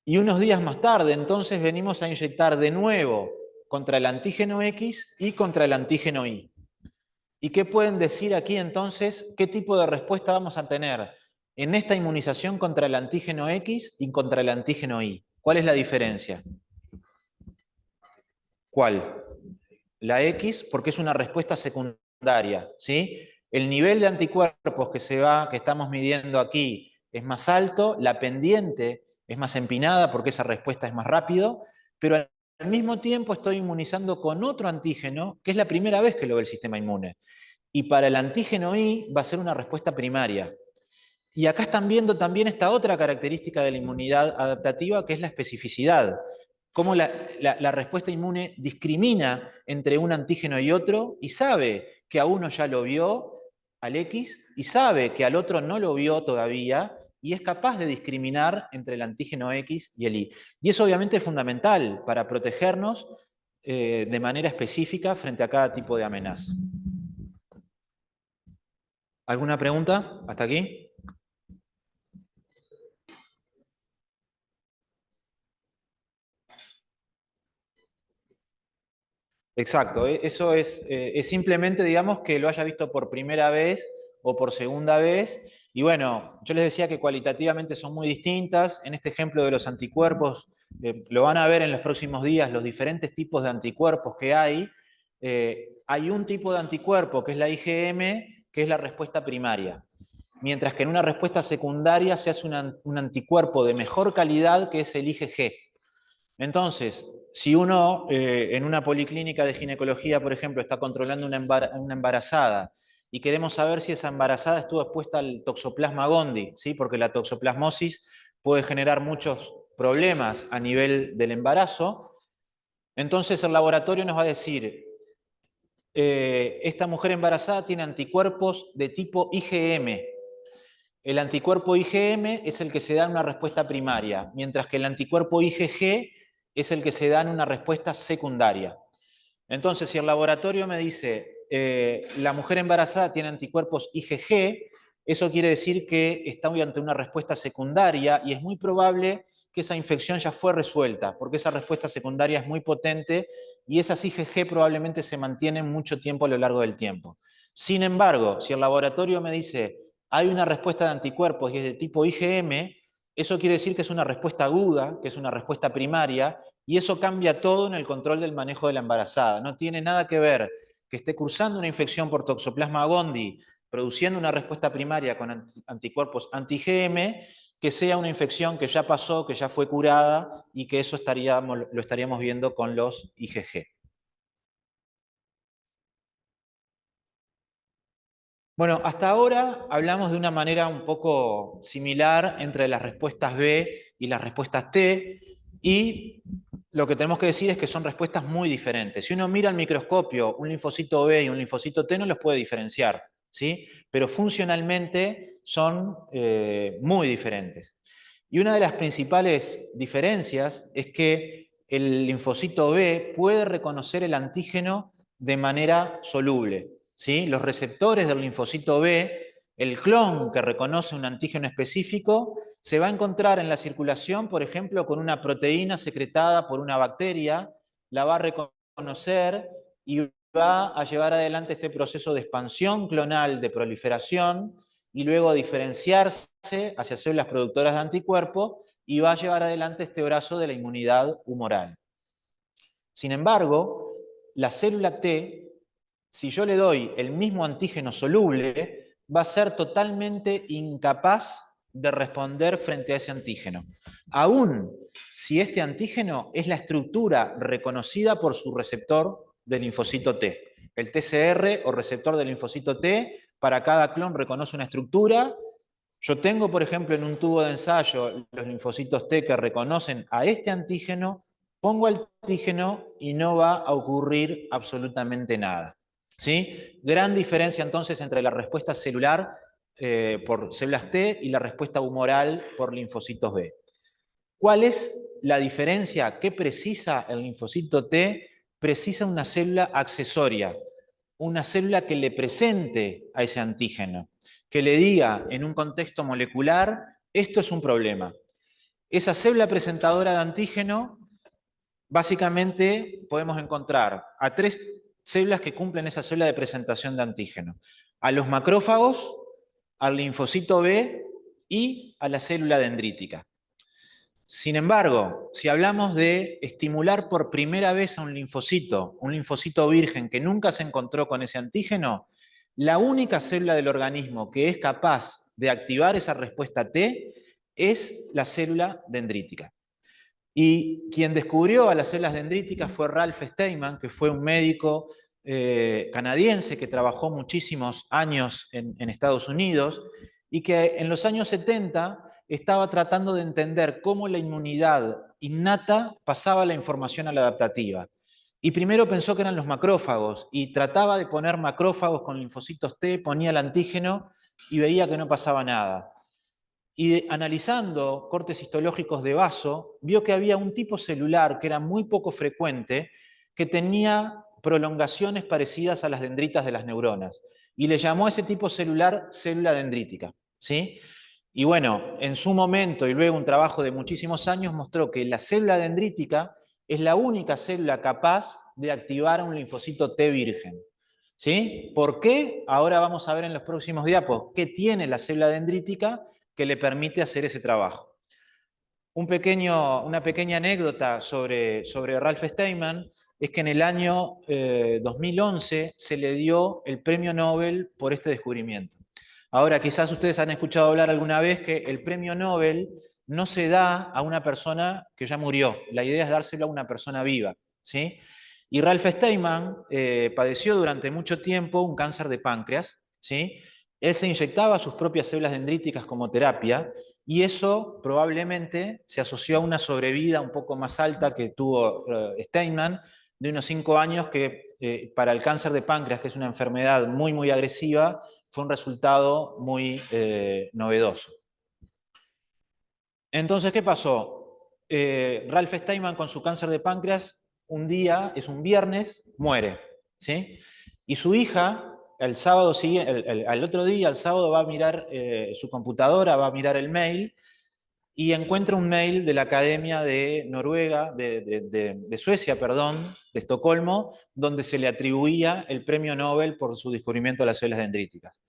Y unos días más tarde, entonces, venimos a inyectar de nuevo contra el antígeno X y contra el antígeno Y. ¿Y qué pueden decir aquí entonces? ¿Qué tipo de respuesta vamos a tener en esta inmunización contra el antígeno X y contra el antígeno Y? ¿Cuál es la diferencia? ¿Cuál? La X, porque es una respuesta secundaria, ¿sí? El nivel de anticuerpos que estamos midiendo aquí es más alto, la pendiente es más empinada porque esa respuesta es más rápido, pero al mismo tiempo estoy inmunizando con otro antígeno, que es la primera vez que lo ve el sistema inmune. Y para el antígeno Y va a ser una respuesta primaria. Y acá están viendo también esta otra característica de la inmunidad adaptativa, que es la especificidad. Cómo la respuesta inmune discrimina entre un antígeno y otro y sabe que a uno ya lo vio, al X, y sabe que al otro no lo vio todavía, y es capaz de discriminar entre el antígeno X y el Y. Y eso obviamente es fundamental para protegernos de manera específica frente a cada tipo de amenaza. ¿Alguna pregunta hasta aquí? Exacto, eso es simplemente, digamos, que lo haya visto por primera vez o por segunda vez. Y bueno, yo les decía que cualitativamente son muy distintas. En este ejemplo de los anticuerpos, lo van a ver en los próximos días, los diferentes tipos de anticuerpos que hay. Hay un tipo de anticuerpo, que es la IgM, que es la respuesta primaria. Mientras que en una respuesta secundaria se hace un anticuerpo de mejor calidad, que es el IgG. Entonces, si uno en una policlínica de ginecología, por ejemplo, está controlando una embarazada y queremos saber si esa embarazada estuvo expuesta al toxoplasma gondii, ¿sí? Porque la toxoplasmosis puede generar muchos problemas a nivel del embarazo, entonces el laboratorio nos va a decir, esta mujer embarazada tiene anticuerpos de tipo IgM. El anticuerpo IgM es el que se da en una respuesta primaria, mientras que el anticuerpo IgG es el que se da en una respuesta secundaria. Entonces, si el laboratorio me dice, la mujer embarazada tiene anticuerpos IgG, eso quiere decir que está ante una respuesta secundaria y es muy probable que esa infección ya fue resuelta, porque esa respuesta secundaria es muy potente y esas IgG probablemente se mantienen mucho tiempo a lo largo del tiempo. Sin embargo, si el laboratorio me dice, hay una respuesta de anticuerpos y es de tipo IgM, eso quiere decir que es una respuesta aguda, que es una respuesta primaria, y eso cambia todo en el control del manejo de la embarazada. No tiene nada que ver que esté cursando una infección por Toxoplasma gondii, produciendo una respuesta primaria con anticuerpos anti-IgM, que sea una infección que ya pasó, que ya fue curada, y que eso lo estaríamos viendo con los IgG. Bueno, hasta ahora hablamos de una manera un poco similar entre las respuestas B y las respuestas T, y lo que tenemos que decir es que son respuestas muy diferentes. Si uno mira al microscopio un linfocito B y un linfocito T, no los puede diferenciar, ¿sí? Pero funcionalmente son muy diferentes. Y una de las principales diferencias es que el linfocito B puede reconocer el antígeno de manera soluble, ¿sí? Los receptores del linfocito B, el clon que reconoce un antígeno específico, se va a encontrar en la circulación, por ejemplo, con una proteína secretada por una bacteria, la va a reconocer y va a llevar adelante este proceso de expansión clonal, de proliferación, y luego a diferenciarse hacia células productoras de anticuerpos y va a llevar adelante este brazo de la inmunidad humoral. Sin embargo, la célula T, si yo le doy el mismo antígeno soluble, va a ser totalmente incapaz de responder frente a ese antígeno. Aún si este antígeno es la estructura reconocida por su receptor del linfocito T. El TCR o receptor del linfocito T, para cada clon reconoce una estructura. Yo tengo, por ejemplo, en un tubo de ensayo los linfocitos T que reconocen a este antígeno, pongo el antígeno y no va a ocurrir absolutamente nada. ¿Sí? Gran diferencia entonces entre la respuesta celular por células T y la respuesta humoral por linfocitos B. ¿Cuál es la diferencia? ¿Qué precisa el linfocito T? Precisa una célula accesoria, una célula que le presente a ese antígeno, que le diga en un contexto molecular, esto es un problema. Esa célula presentadora de antígeno básicamente podemos encontrar a 3 células que cumplen esa célula de presentación de antígeno. A los macrófagos, al linfocito B y a la célula dendrítica. Sin embargo, si hablamos de estimular por primera vez a un linfocito virgen que nunca se encontró con ese antígeno, la única célula del organismo que es capaz de activar esa respuesta T es la célula dendrítica. Y quien descubrió a las células dendríticas fue Ralph Steinman, que fue un médico canadiense que trabajó muchísimos años en Estados Unidos y que en los años 70 estaba tratando de entender cómo la inmunidad innata pasaba la información a la adaptativa. Y primero pensó que eran los macrófagos y trataba de poner macrófagos con linfocitos T, ponía el antígeno y veía que no pasaba nada. Y analizando cortes histológicos de vaso, vio que había un tipo celular que era muy poco frecuente, que tenía prolongaciones parecidas a las dendritas de las neuronas. Y le llamó a ese tipo celular célula dendrítica. ¿Sí? Y bueno, en su momento y luego un trabajo de muchísimos años mostró que la célula dendrítica es la única célula capaz de activar a un linfocito T virgen. ¿Sí? ¿Por qué? Ahora vamos a ver en los próximos diapos qué tiene la célula dendrítica que le permite hacer ese trabajo. Una pequeña anécdota sobre Ralph Steinman es que en el año 2011 se le dio el premio Nobel por este descubrimiento. Ahora, quizás ustedes han escuchado hablar alguna vez que el premio Nobel no se da a una persona que ya murió, la idea es dárselo a una persona viva, ¿sí? Y Ralph Steinman padeció durante mucho tiempo un cáncer de páncreas, ¿sí? Él se inyectaba sus propias células dendríticas como terapia y eso probablemente se asoció a una sobrevida un poco más alta que tuvo Steinman, de unos 5 años, que para el cáncer de páncreas, que es una enfermedad muy, muy agresiva, fue un resultado muy novedoso. Entonces, ¿qué pasó? Ralph Steinman con su cáncer de páncreas, un día, es un viernes, muere, ¿sí? Y su hija, el sábado al otro día, el sábado, va a mirar su computadora, va a mirar el mail y encuentra un mail de la Academia de Noruega, de Suecia, perdón, de Estocolmo, donde se le atribuía el premio Nobel por su descubrimiento de las células dendríticas.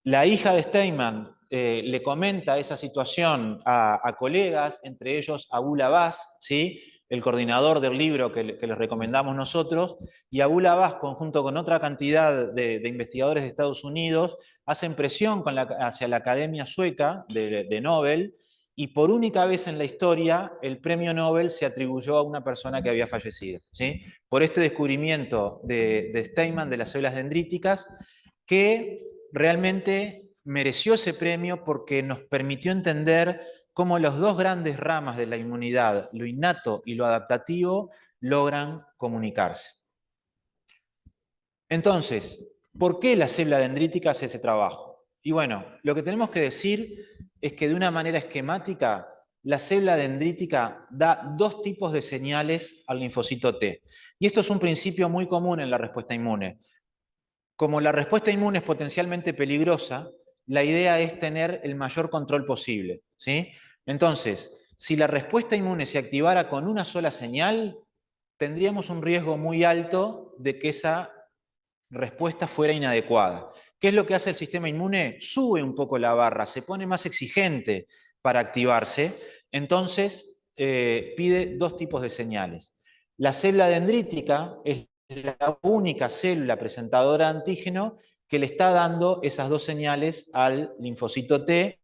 La hija de Steinman le comenta esa situación a colegas, entre ellos a Abul Abbas, ¿sí? El coordinador del libro que les recomendamos nosotros, y Abul Abbas, junto con otra cantidad de investigadores de Estados Unidos, hacen presión hacia la Academia Sueca de Nobel, y por única vez en la historia el premio Nobel se atribuyó a una persona que había fallecido, ¿sí? Por este descubrimiento de Steinman de las células dendríticas, que realmente mereció ese premio porque nos permitió entender cómo las dos grandes ramas de la inmunidad, lo innato y lo adaptativo, logran comunicarse. Entonces, ¿por qué la célula dendrítica hace ese trabajo? Y bueno, lo que tenemos que decir es que de una manera esquemática, la célula dendrítica da 2 tipos de señales al linfocito T. Y esto es un principio muy común en la respuesta inmune. Como la respuesta inmune es potencialmente peligrosa, la idea es tener el mayor control posible, ¿sí? Entonces, si la respuesta inmune se activara con una sola señal, tendríamos un riesgo muy alto de que esa respuesta fuera inadecuada. ¿Qué es lo que hace el sistema inmune? Sube un poco la barra, se pone más exigente para activarse, entonces pide 2 tipos de señales. La célula dendrítica es la única célula presentadora de antígeno que le está dando esas 2 señales al linfocito T,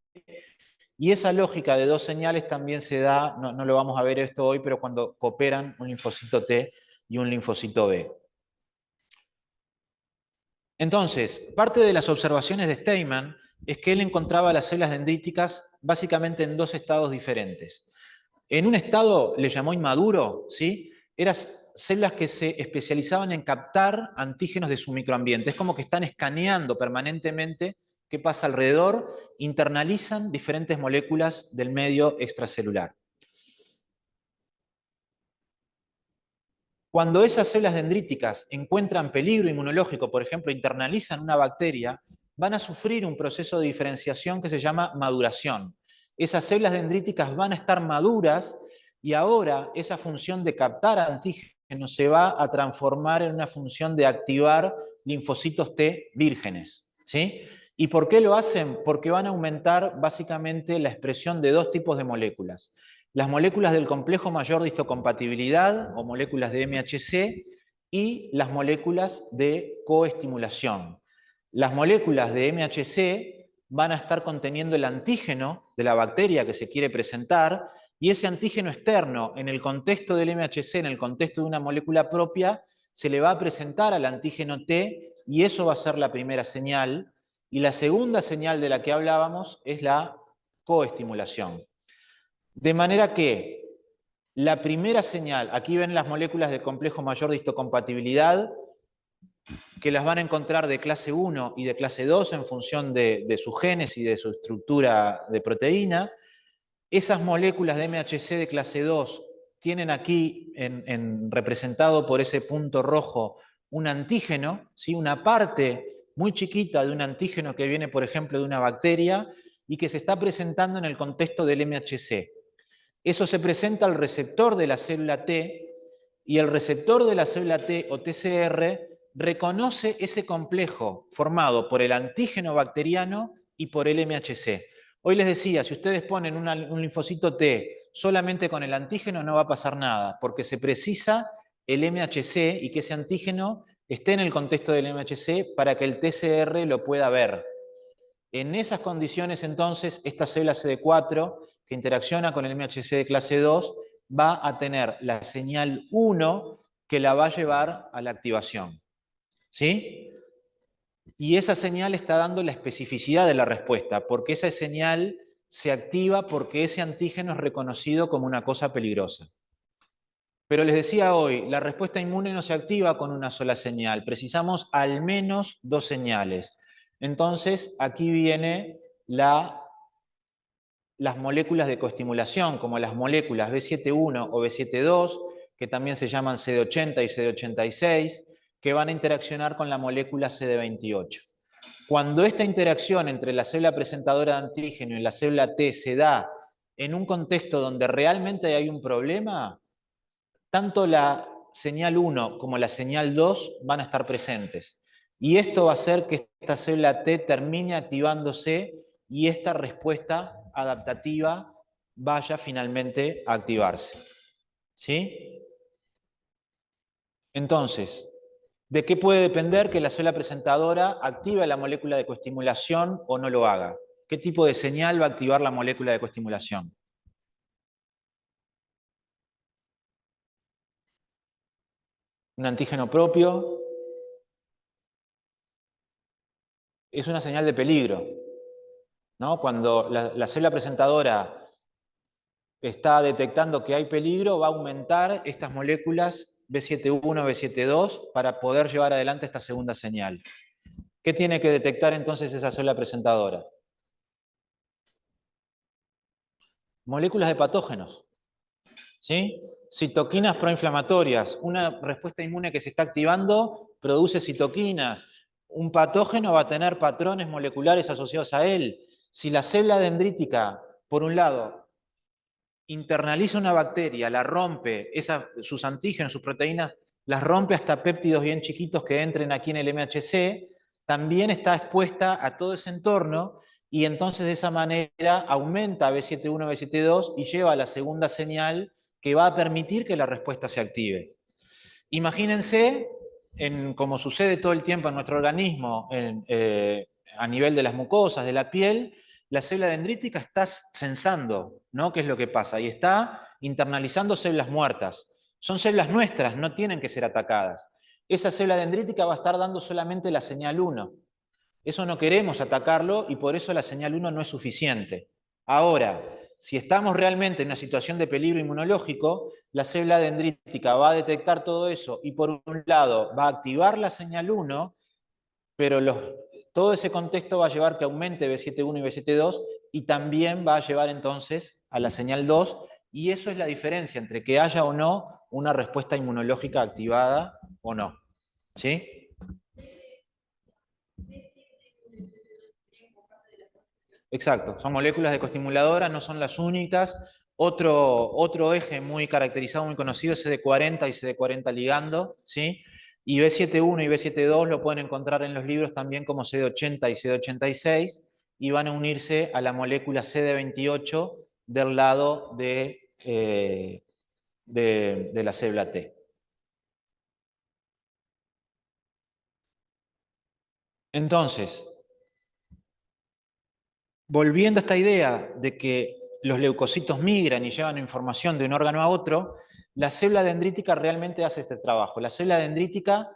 y esa lógica de 2 señales también se da, no lo vamos a ver esto hoy, pero cuando cooperan un linfocito T y un linfocito B. Entonces, parte de las observaciones de Steinman es que él encontraba las células dendríticas básicamente en 2 estados diferentes. En un estado le llamó inmaduro, ¿sí? Eran células que se especializaban en captar antígenos de su microambiente. Es como que están escaneando permanentemente qué pasa alrededor, internalizan diferentes moléculas del medio extracelular. Cuando esas células dendríticas encuentran peligro inmunológico, por ejemplo, internalizan una bacteria, van a sufrir un proceso de diferenciación que se llama maduración. Esas células dendríticas van a estar maduras Y ahora esa función de captar antígenos se va a transformar en una función de activar linfocitos T vírgenes, ¿sí? ¿Y por qué lo hacen? Porque van a aumentar básicamente la expresión de dos tipos de moléculas. Las moléculas del complejo mayor de histocompatibilidad o moléculas de MHC y las moléculas de coestimulación. Las moléculas de MHC van a estar conteniendo el antígeno de la bacteria que se quiere presentar y ese antígeno externo en el contexto del MHC, en el contexto de una molécula propia, se le va a presentar al antígeno T y eso va a ser la primera señal. Y la segunda señal de la que hablábamos es la coestimulación. De manera que la primera señal, aquí ven las moléculas del complejo mayor de histocompatibilidad, que las van a encontrar de clase 1 y de clase 2 en función de su genes y de su estructura de proteína. Esas moléculas de MHC de clase 2 tienen aquí representado por ese punto rojo un antígeno, ¿sí? Una parte muy chiquita de un antígeno que viene, por ejemplo, de una bacteria y que se está presentando en el contexto del MHC. Eso se presenta al receptor de la célula T y el receptor de la célula T o TCR reconoce ese complejo formado por el antígeno bacteriano y por el MHC. Hoy les decía, si ustedes ponen un linfocito T solamente con el antígeno no va a pasar nada, porque se precisa el MHC y que ese antígeno esté en el contexto del MHC para que el TCR lo pueda ver. En esas condiciones, entonces, esta célula CD4, que interacciona con el MHC de clase 2, va a tener la señal 1 que la va a llevar a la activación. ¿Sí? Y esa señal está dando la especificidad de la respuesta, porque esa señal se activa porque ese antígeno es reconocido como una cosa peligrosa. Pero les decía hoy, la respuesta inmune no se activa con una sola señal, precisamos al menos dos señales. Entonces, aquí viene las moléculas de coestimulación, como las moléculas B7-1 o B7-2, que también se llaman CD80 y CD86, que van a interaccionar con la molécula CD28. Cuando esta interacción entre la célula presentadora de antígeno y la célula T se da en un contexto donde realmente hay un problema, tanto la señal 1 como la señal 2 van a estar presentes. Y esto va a hacer que esta célula T termine activándose y esta respuesta adaptativa vaya finalmente a activarse. ¿Sí? Entonces, ¿de qué puede depender que la célula presentadora active la molécula de coestimulación o no lo haga? ¿Qué tipo de señal va a activar la molécula de coestimulación? ¿Un antígeno propio? Es una señal de peligro, ¿no? Cuando la célula presentadora está detectando que hay peligro, va a aumentar estas moléculas B7-1, B7-2 para poder llevar adelante esta segunda señal. ¿Qué tiene que detectar entonces esa célula presentadora? Moléculas de patógenos, ¿sí? Citoquinas proinflamatorias. Una respuesta inmune que se está activando produce citoquinas. Un patógeno va a tener patrones moleculares asociados a él. Si la célula dendrítica, por un lado, internaliza una bacteria, la rompe, sus antígenos, sus proteínas, las rompe hasta péptidos bien chiquitos que entren aquí en el MHC, también está expuesta a todo ese entorno y entonces de esa manera aumenta B7-1, B7-2 y lleva a la segunda señal que va a permitir que la respuesta se active. Imagínense, como sucede todo el tiempo en nuestro organismo, a nivel de las mucosas, de la piel, la célula dendrítica está sensando, ¿no? ¿Qué es lo que pasa? Y está internalizando células muertas. Son células nuestras, no tienen que ser atacadas. Esa célula dendrítica va a estar dando solamente la señal 1. Eso no queremos atacarlo y por eso la señal 1 no es suficiente. Ahora, si estamos realmente en una situación de peligro inmunológico, la célula dendrítica va a detectar todo eso y por un lado va a activar la señal 1, pero todo ese contexto va a llevar que aumente B7-1 y B7-2 y también va a llevar entonces a la señal 2 y eso es la diferencia entre que haya o no una respuesta inmunológica activada o no. ¿Sí? Exacto, son moléculas de coestimuladora, no son las únicas. Otro eje muy caracterizado, muy conocido es CD40 y CD40 ligando, ¿sí? Y B71 y B72 lo pueden encontrar en los libros también como CD80 y CD86 y van a unirse a la molécula CD28 del lado de la célula T. Entonces, volviendo a esta idea de que los leucocitos migran y llevan información de un órgano a otro, la célula dendrítica realmente hace este trabajo. La célula dendrítica,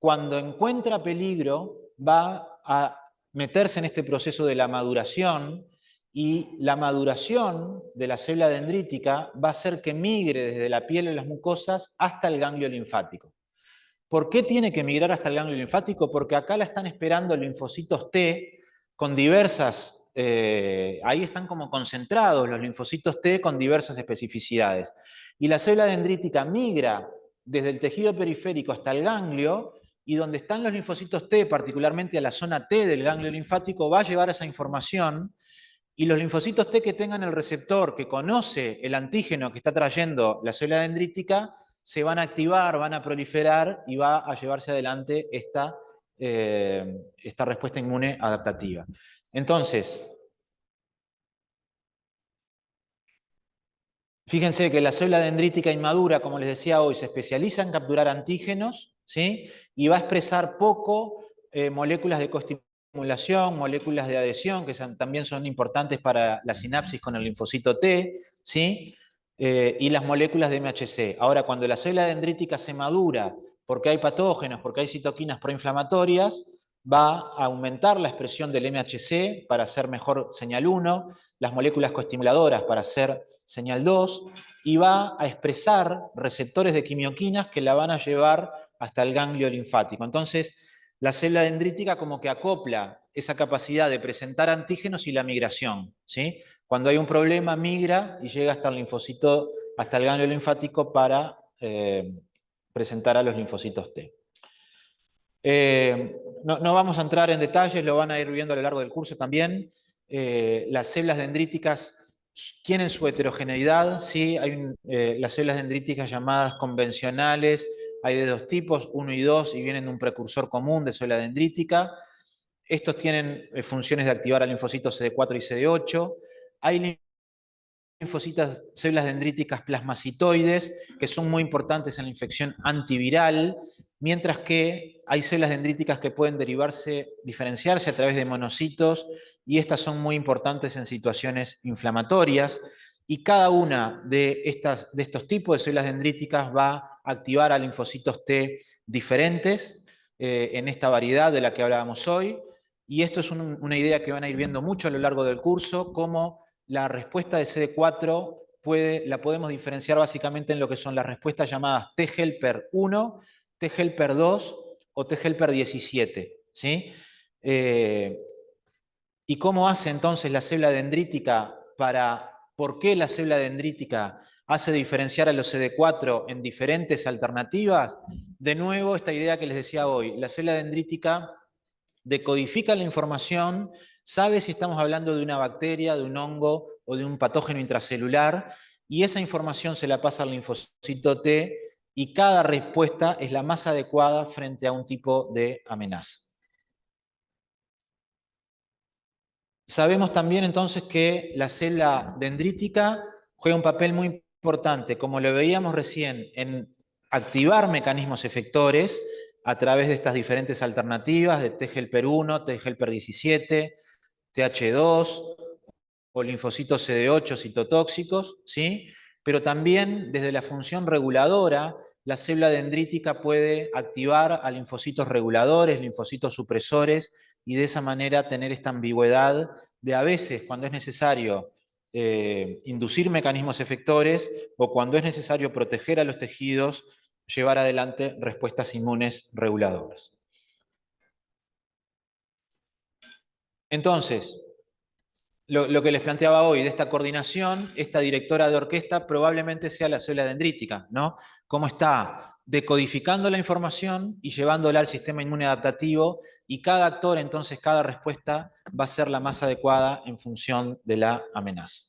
cuando encuentra peligro, va a meterse en este proceso de la maduración, y la maduración de la célula dendrítica va a hacer que migre desde la piel y las mucosas hasta el ganglio linfático. ¿Por qué tiene que migrar hasta el ganglio linfático? Porque acá la están esperando linfocitos T con diversas, ahí están como concentrados los linfocitos T con diversas especificidades. Y la célula dendrítica migra desde el tejido periférico hasta el ganglio, y donde están los linfocitos T, particularmente a la zona T del ganglio linfático, va a llevar esa información, y los linfocitos T que tengan el receptor que conoce el antígeno que está trayendo la célula dendrítica se van a activar, van a proliferar y va a llevarse adelante esta respuesta inmune adaptativa. Entonces, fíjense que la célula dendrítica inmadura, como les decía hoy, se especializa en capturar antígenos, ¿sí? Y va a expresar poco moléculas de coestimulación, moléculas de adhesión, que también son importantes para la sinapsis con el linfocito T, ¿sí? Y las moléculas de MHC. Ahora, cuando la célula dendrítica se madura, porque hay patógenos, porque hay citoquinas proinflamatorias, va a aumentar la expresión del MHC para hacer mejor señal 1, las moléculas coestimuladoras para hacer señal 2, y va a expresar receptores de quimioquinas que la van a llevar hasta el ganglio linfático. Entonces, la célula dendrítica como que acopla esa capacidad de presentar antígenos y la migración, ¿sí? Cuando hay un problema, migra y llega hasta el linfocito, hasta el ganglio linfático para presentar a los linfocitos T. No vamos a entrar en detalles, lo van a ir viendo a lo largo del curso también. Las células dendríticas tienen su heterogeneidad, ¿sí? Las células dendríticas llamadas convencionales, hay de dos tipos, 1 y 2, y vienen de un precursor común de célula dendrítica. Estos tienen funciones de activar a linfocitos CD4 y CD8. Hay linfocitas, células dendríticas plasmacitoides, que son muy importantes en la infección antiviral, mientras que hay células dendríticas que pueden diferenciarse a través de monocitos, y estas son muy importantes en situaciones inflamatorias, y cada una de estos tipos de células dendríticas va a activar a linfocitos T diferentes en esta variedad de la que hablábamos hoy, y esto es una idea que van a ir viendo mucho a lo largo del curso, cómo la respuesta de CD4 la podemos diferenciar básicamente en lo que son las respuestas llamadas T-helper 1, T-helper 2 o T-helper 17. ¿Sí? ¿Y cómo hace entonces la célula dendrítica por qué la célula dendrítica hace diferenciar a los CD4 en diferentes alternativas? De nuevo, esta idea que les decía hoy, la célula dendrítica decodifica la información, sabe si estamos hablando de una bacteria, de un hongo o de un patógeno intracelular, y esa información se la pasa al linfocito T, y cada respuesta es la más adecuada frente a un tipo de amenaza. Sabemos también entonces que la célula dendrítica juega un papel muy importante, como lo veíamos recién, en activar mecanismos efectores a través de estas diferentes alternativas de T-helper 1, T-helper 17, TH2 o linfocitos CD8 citotóxicos, ¿sí? Pero también desde la función reguladora, la célula dendrítica puede activar a linfocitos reguladores, linfocitos supresores, y de esa manera tener esta ambigüedad de a veces cuando es necesario inducir mecanismos efectores, o cuando es necesario proteger a los tejidos, llevar adelante respuestas inmunes reguladoras. Entonces, lo que les planteaba hoy de esta coordinación, esta directora de orquesta probablemente sea la célula dendrítica, ¿no? Cómo está decodificando la información y llevándola al sistema inmune adaptativo, y cada actor, entonces cada respuesta va a ser la más adecuada en función de la amenaza.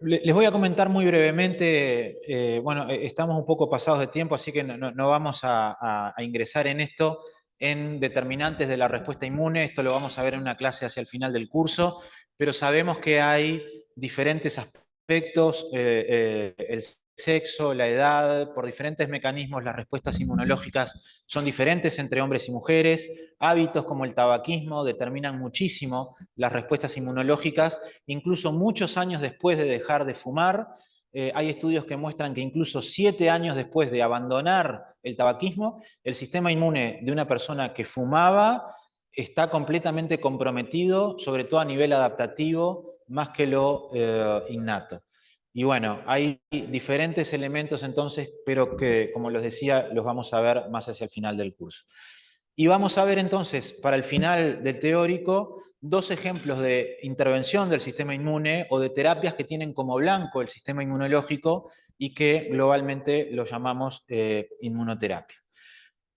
Les voy a comentar muy brevemente, bueno, estamos un poco pasados de tiempo, así que no vamos a ingresar en esto, en determinantes de la respuesta inmune. Esto lo vamos a ver en una clase hacia el final del curso, pero sabemos que hay diferentes aspectos, el sexo, la edad, por diferentes mecanismos las respuestas inmunológicas son diferentes entre hombres y mujeres. Hábitos como el tabaquismo determinan muchísimo las respuestas inmunológicas. Incluso muchos años después de dejar de fumar, hay estudios que muestran que incluso 7 años después de abandonar el tabaquismo, el sistema inmune de una persona que fumaba está completamente comprometido, sobre todo a nivel adaptativo, más que lo innato. Y bueno, hay diferentes elementos entonces, pero que, como les decía, los vamos a ver más hacia el final del curso. Y vamos a ver entonces, para el final del teórico, dos ejemplos de intervención del sistema inmune o de terapias que tienen como blanco el sistema inmunológico y que globalmente lo llamamos inmunoterapia.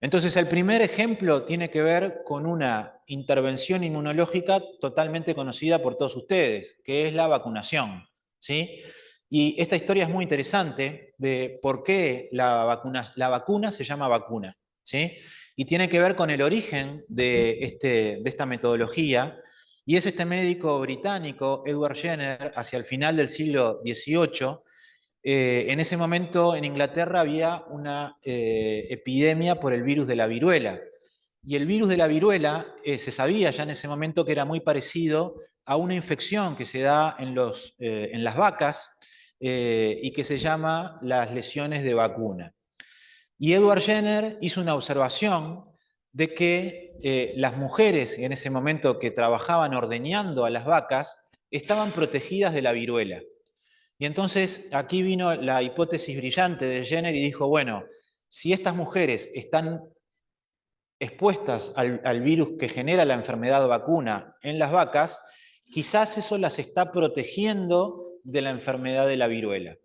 Entonces, el primer ejemplo tiene que ver con una intervención inmunológica totalmente conocida por todos ustedes, que es la vacunación, ¿sí? Y esta historia es muy interesante de por qué la vacuna se llama vacuna, ¿sí? Y tiene que ver con el origen de esta metodología, y es este médico británico, Edward Jenner, hacia el final del siglo XVIII. En ese momento en Inglaterra había una epidemia por el virus de la viruela. Y el virus de la viruela se sabía ya en ese momento que era muy parecido a una infección que se da en las vacas y que se llama las lesiones de vacuna. Y Edward Jenner hizo una observación de que las mujeres en ese momento que trabajaban ordeñando a las vacas estaban protegidas de la viruela. Y entonces aquí vino la hipótesis brillante de Jenner y dijo, bueno, si estas mujeres están expuestas al virus que genera la enfermedad vacuna en las vacas, quizás eso las está protegiendo de la enfermedad de la viruela.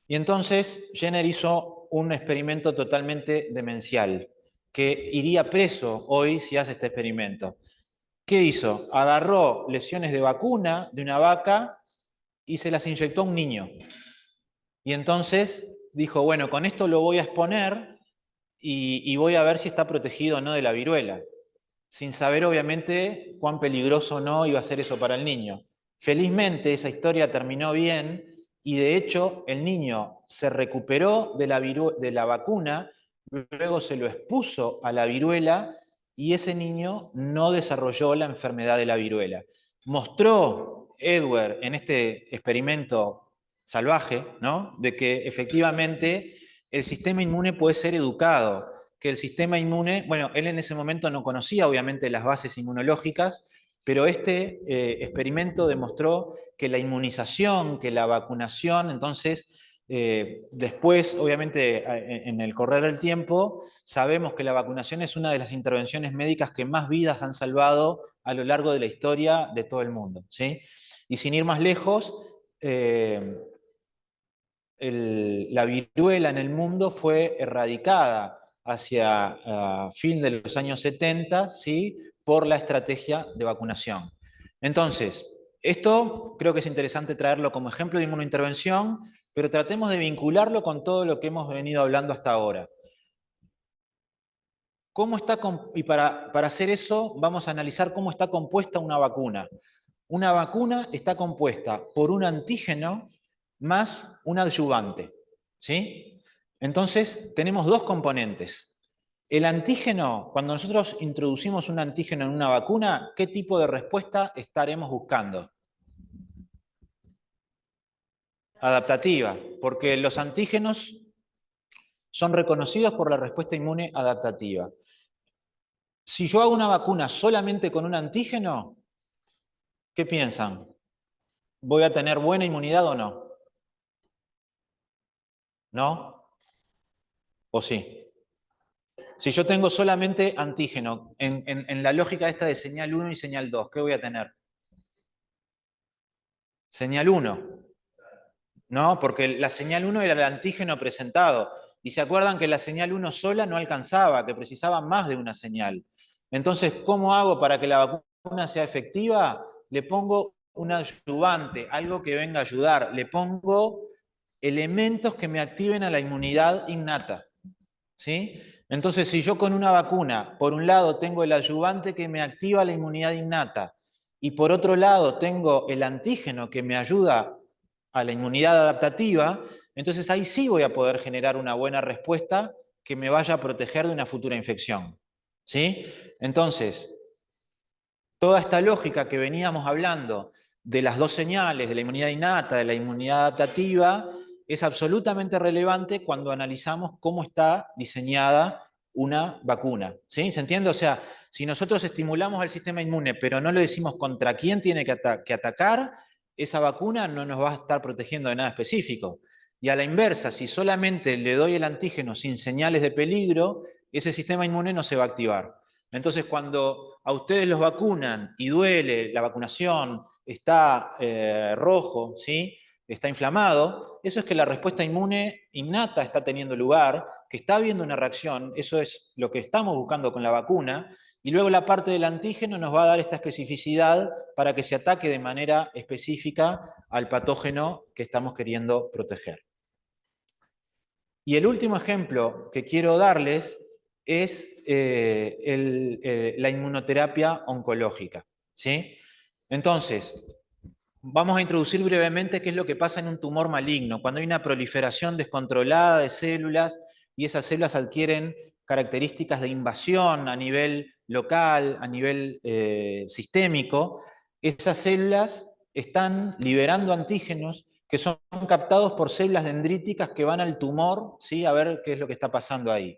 Y entonces Jenner hizo un experimento totalmente demencial, que iría preso hoy si hace este experimento. ¿Qué hizo? Agarró lesiones de vacuna de una vaca y se las inyectó a un niño. Y entonces dijo, bueno, con esto lo voy a exponer y voy a ver si está protegido o no de la viruela, sin saber obviamente cuán peligroso o no iba a ser eso para el niño. Felizmente esa historia terminó bien y de hecho el niño se recuperó de la vacuna, luego se lo expuso a la viruela y ese niño no desarrolló la enfermedad de la viruela. Mostró Edward en este experimento salvaje, ¿no? De que efectivamente el sistema inmune puede ser educado, que el sistema inmune, bueno, él en ese momento no conocía obviamente las bases inmunológicas, pero este experimento demostró que la inmunización, que la vacunación, entonces, después, obviamente, en el correr del tiempo, sabemos que la vacunación es una de las intervenciones médicas que más vidas han salvado a lo largo de la historia de todo el mundo, ¿sí? Y sin ir más lejos, la viruela en el mundo fue erradicada hacia fin de los años 70, ¿sí? Por la estrategia de vacunación. Entonces, esto creo que es interesante traerlo como ejemplo de inmunointervención, pero tratemos de vincularlo con todo lo que hemos venido hablando hasta ahora. ¿Cómo está y para hacer eso vamos a analizar cómo está compuesta una vacuna. Una vacuna está compuesta por un antígeno más un adyuvante, ¿sí? Entonces tenemos dos componentes. El antígeno, cuando nosotros introducimos un antígeno en una vacuna, ¿qué tipo de respuesta estaremos buscando? Adaptativa, porque los antígenos son reconocidos por la respuesta inmune adaptativa. Si yo hago una vacuna solamente con un antígeno, ¿qué piensan? ¿Voy a tener buena inmunidad o no? ¿No? ¿O sí? Si yo tengo solamente antígeno, en la lógica esta de señal 1 y señal 2, ¿qué voy a tener? Señal 1, ¿no? Porque la señal 1 era el antígeno presentado. Y se acuerdan que la señal 1 sola no alcanzaba, que precisaba más de una señal. Entonces, ¿cómo hago para que la vacuna sea efectiva? Le pongo un ayudante, algo que venga a ayudar, le pongo elementos que me activen a la inmunidad innata, ¿sí? Entonces, si yo con una vacuna, por un lado tengo el ayudante que me activa la inmunidad innata, y por otro lado tengo el antígeno que me ayuda a la inmunidad adaptativa, entonces ahí sí voy a poder generar una buena respuesta que me vaya a proteger de una futura infección, ¿sí? Entonces, toda esta lógica que veníamos hablando de las dos señales, de la inmunidad innata, de la inmunidad adaptativa, es absolutamente relevante cuando analizamos cómo está diseñada una vacuna, ¿sí? ¿Se entiende? O sea, si nosotros estimulamos al sistema inmune, pero no le decimos contra quién tiene que atacar, esa vacuna no nos va a estar protegiendo de nada específico. Y a la inversa, si solamente le doy el antígeno sin señales de peligro, ese sistema inmune no se va a activar. Entonces, cuando a ustedes los vacunan y duele la vacunación, está rojo, ¿sí? Está inflamado, eso es que la respuesta inmune innata está teniendo lugar, que está habiendo una reacción, eso es lo que estamos buscando con la vacuna, y luego la parte del antígeno nos va a dar esta especificidad para que se ataque de manera específica al patógeno que estamos queriendo proteger. Y el último ejemplo que quiero darles es la inmunoterapia oncológica, ¿sí? Entonces, vamos a introducir brevemente qué es lo que pasa en un tumor maligno, cuando hay una proliferación descontrolada de células y esas células adquieren características de invasión a nivel local, a nivel sistémico, esas células están liberando antígenos que son captados por células dendríticas que van al tumor, ¿sí? A ver qué es lo que está pasando ahí.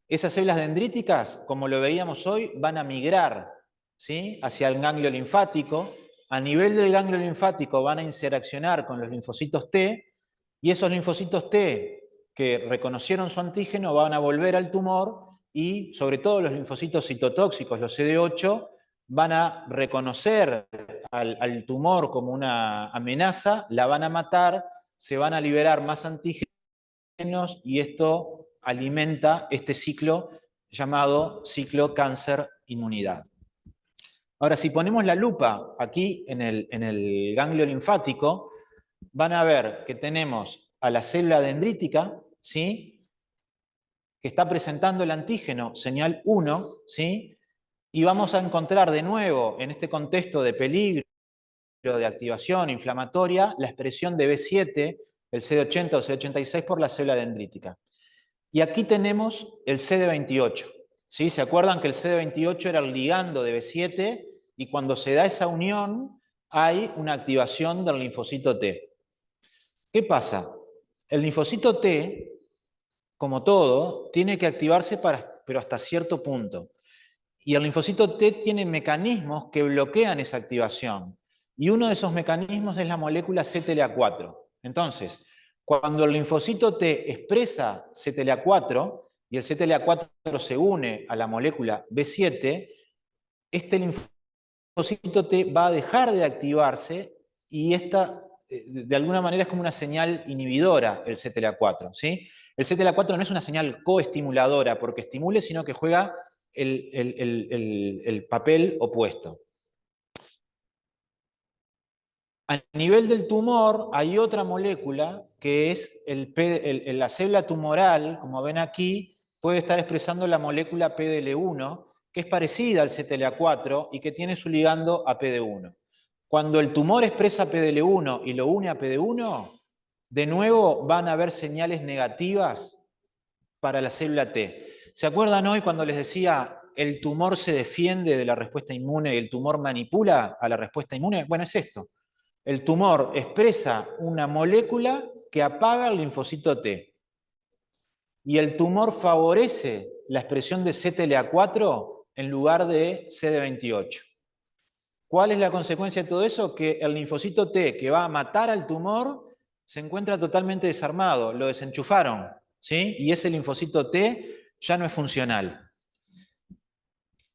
Esas células dendríticas, como lo veíamos hoy, van a migrar, ¿sí? Hacia el ganglio linfático. A nivel del ganglio linfático van a interaccionar con los linfocitos T, y esos linfocitos T que reconocieron su antígeno van a volver al tumor, y sobre todo los linfocitos citotóxicos, los CD8, van a reconocer al tumor como una amenaza, la van a matar, se van a liberar más antígenos, y esto alimenta este ciclo llamado ciclo cáncer-inmunidad. Ahora, si ponemos la lupa aquí en el ganglio linfático, van a ver que tenemos a la célula dendrítica, ¿sí? Que está presentando el antígeno señal 1, ¿sí? Y vamos a encontrar de nuevo, en este contexto de peligro, de activación inflamatoria, la expresión de B7, el CD80 o CD86 por la célula dendrítica. Y aquí tenemos el CD28. ¿Sí? ¿Se acuerdan que el CD28 era el ligando de B7? Y cuando se da esa unión, hay una activación del linfocito T. ¿Qué pasa? El linfocito T, como todo, tiene que activarse pero hasta cierto punto. Y el linfocito T tiene mecanismos que bloquean esa activación. Y uno de esos mecanismos es la molécula CTLA4. Entonces, cuando el linfocito T expresa CTLA4 y el CTLA4 se une a la molécula B7, este linfocito T va a dejar de activarse, y esta, de alguna manera, es como una señal inhibidora, el CTLA4, ¿sí? El CTLA4 no es una señal coestimuladora porque estimule, sino que juega el papel opuesto. A nivel del tumor hay otra molécula que es la célula tumoral, como ven aquí, puede estar expresando la molécula PDL1, que es parecida al CTLA4 y que tiene su ligando a PD1. Cuando el tumor expresa PDL1 y lo une a PD1, de nuevo van a haber señales negativas para la célula T. ¿Se acuerdan hoy cuando les decía el tumor se defiende de la respuesta inmune y el tumor manipula a la respuesta inmune? Bueno, es esto. El tumor expresa una molécula que apaga el linfocito T. Y el tumor favorece la expresión de CTLA4 en lugar de CD28. ¿Cuál es la consecuencia de todo eso? Que el linfocito T que va a matar al tumor se encuentra totalmente desarmado, lo desenchufaron, ¿sí? Y ese linfocito T ya no es funcional.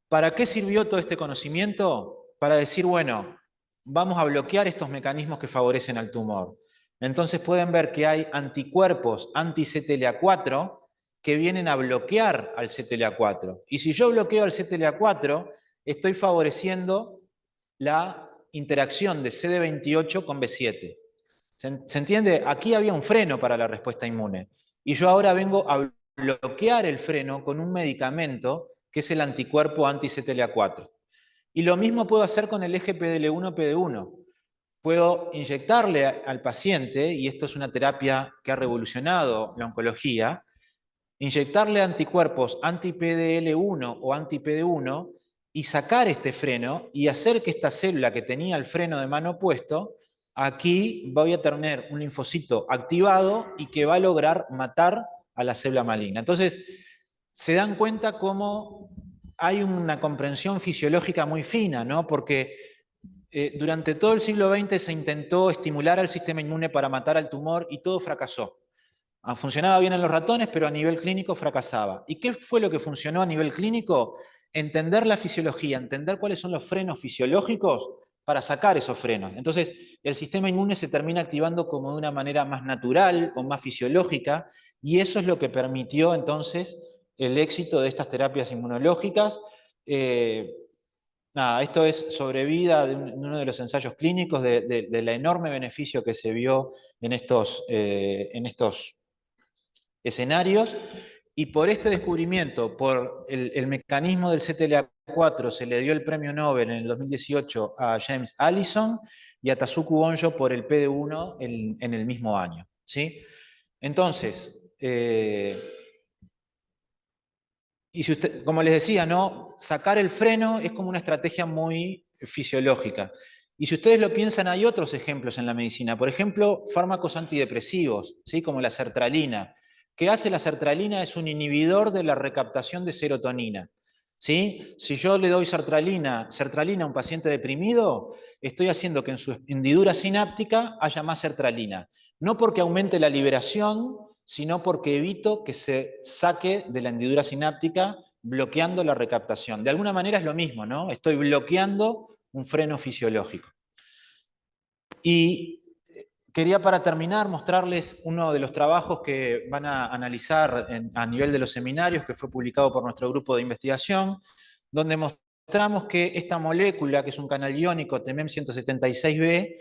¿Para qué sirvió todo este conocimiento? Para decir, bueno, vamos a bloquear estos mecanismos que favorecen al tumor. Entonces pueden ver que hay anticuerpos anti-CTLA4 que vienen a bloquear al CTLA4. Y si yo bloqueo al CTLA4, estoy favoreciendo la interacción de CD28 con B7. ¿Se entiende? Aquí había un freno para la respuesta inmune. Y yo ahora vengo a bloquear el freno con un medicamento que es el anticuerpo anti-CTLA4. Y lo mismo puedo hacer con el eje PDL1-PD1. Puedo inyectarle al paciente, y esto es una terapia que ha revolucionado la oncología, inyectarle anticuerpos anti-PDL1 o anti-PD1 y sacar este freno y hacer que esta célula que tenía el freno de mano puesto, aquí voy a tener un linfocito activado y que va a lograr matar a la célula maligna. Entonces, se dan cuenta cómo hay una comprensión fisiológica muy fina, ¿no? Porque durante todo el siglo XX se intentó estimular al sistema inmune para matar al tumor y todo fracasó. Funcionaba bien en los ratones, pero a nivel clínico fracasaba. ¿Y qué fue lo que funcionó a nivel clínico? Entender la fisiología, entender cuáles son los frenos fisiológicos para sacar esos frenos. Entonces, el sistema inmune se termina activando como de una manera más natural o más fisiológica, y eso es lo que permitió entonces el éxito de estas terapias inmunológicas. Nada, esto es sobre vida de uno de los ensayos clínicos, del enorme beneficio que se vio en estos escenarios, y por este descubrimiento, por el mecanismo del CTLA4, se le dio el premio Nobel en el 2018 a James Allison y a Tasuku Honjo por el PD1 en el mismo año. ¿Sí? Entonces, y si usted, como les decía, ¿no? Sacar el freno es como una estrategia muy fisiológica. Y si ustedes lo piensan, hay otros ejemplos en la medicina. Por ejemplo, fármacos antidepresivos, ¿sí? Como la sertralina. ¿Qué hace la sertralina? Es un inhibidor de la recaptación de serotonina. ¿Sí? Si yo le doy sertralina a un paciente deprimido, estoy haciendo que en su hendidura sináptica haya más sertralina. No porque aumente la liberación, sino porque evito que se saque de la hendidura sináptica, bloqueando la recaptación. De alguna manera es lo mismo, ¿no? Estoy bloqueando un freno fisiológico. Y quería, para terminar, mostrarles uno de los trabajos que van a analizar a nivel de los seminarios, que fue publicado por nuestro grupo de investigación, donde mostramos que esta molécula, que es un canal iónico TEMEM176B,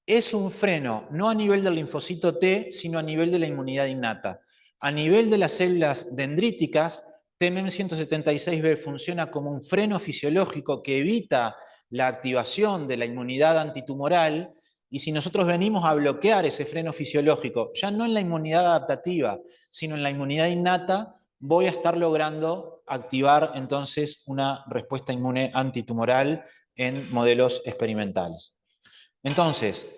es un freno, no a nivel del linfocito T, sino a nivel de la inmunidad innata. A nivel de las células dendríticas, TEMEM176B funciona como un freno fisiológico que evita la activación de la inmunidad antitumoral, y si nosotros venimos a bloquear ese freno fisiológico, ya no en la inmunidad adaptativa, sino en la inmunidad innata, voy a estar logrando activar entonces una respuesta inmune antitumoral en modelos experimentales. Entonces,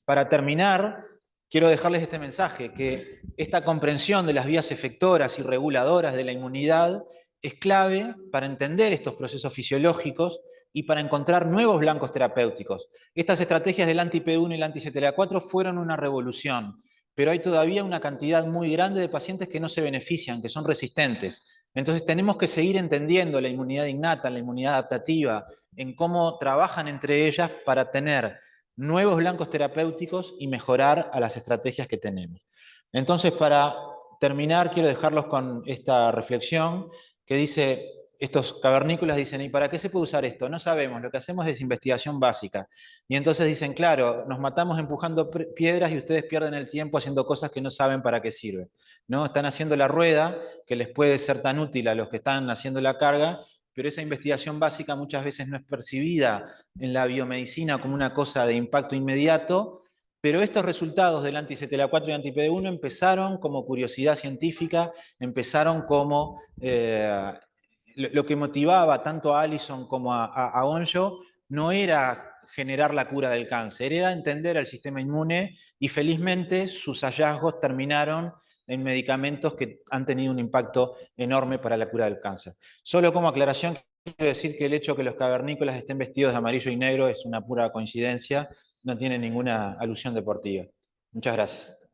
para terminar, quiero dejarles este mensaje, que esta comprensión de las vías efectoras y reguladoras de la inmunidad es clave para entender estos procesos fisiológicos y para encontrar nuevos blancos terapéuticos. Estas estrategias del anti-PD1 y el anti-CTLA4 fueron una revolución, pero hay todavía una cantidad muy grande de pacientes que no se benefician, que son resistentes. Entonces tenemos que seguir entendiendo la inmunidad innata, la inmunidad adaptativa, en cómo trabajan entre ellas para tener nuevos blancos terapéuticos y mejorar a las estrategias que tenemos. Entonces, para terminar, quiero dejarlos con esta reflexión que dice, estos cavernícolas dicen, ¿y para qué se puede usar esto? No sabemos, lo que hacemos es investigación básica. Y entonces dicen, claro, nos matamos empujando piedras y ustedes pierden el tiempo haciendo cosas que no saben para qué sirven, ¿no? Están haciendo la rueda, que les puede ser tan útil a los que están haciendo la carga, pero esa investigación básica muchas veces no es percibida en la biomedicina como una cosa de impacto inmediato, pero estos resultados del anti-CTLA4 y anti-PD1 empezaron como curiosidad científica, empezaron como lo que motivaba tanto a Allison como a Honjo no era generar la cura del cáncer, era entender el sistema inmune, y felizmente sus hallazgos terminaron en medicamentos que han tenido un impacto enorme para la cura del cáncer. Solo como aclaración, quiero decir que el hecho de que los cavernícolas estén vestidos de amarillo y negro es una pura coincidencia, no tiene ninguna alusión deportiva. Muchas gracias.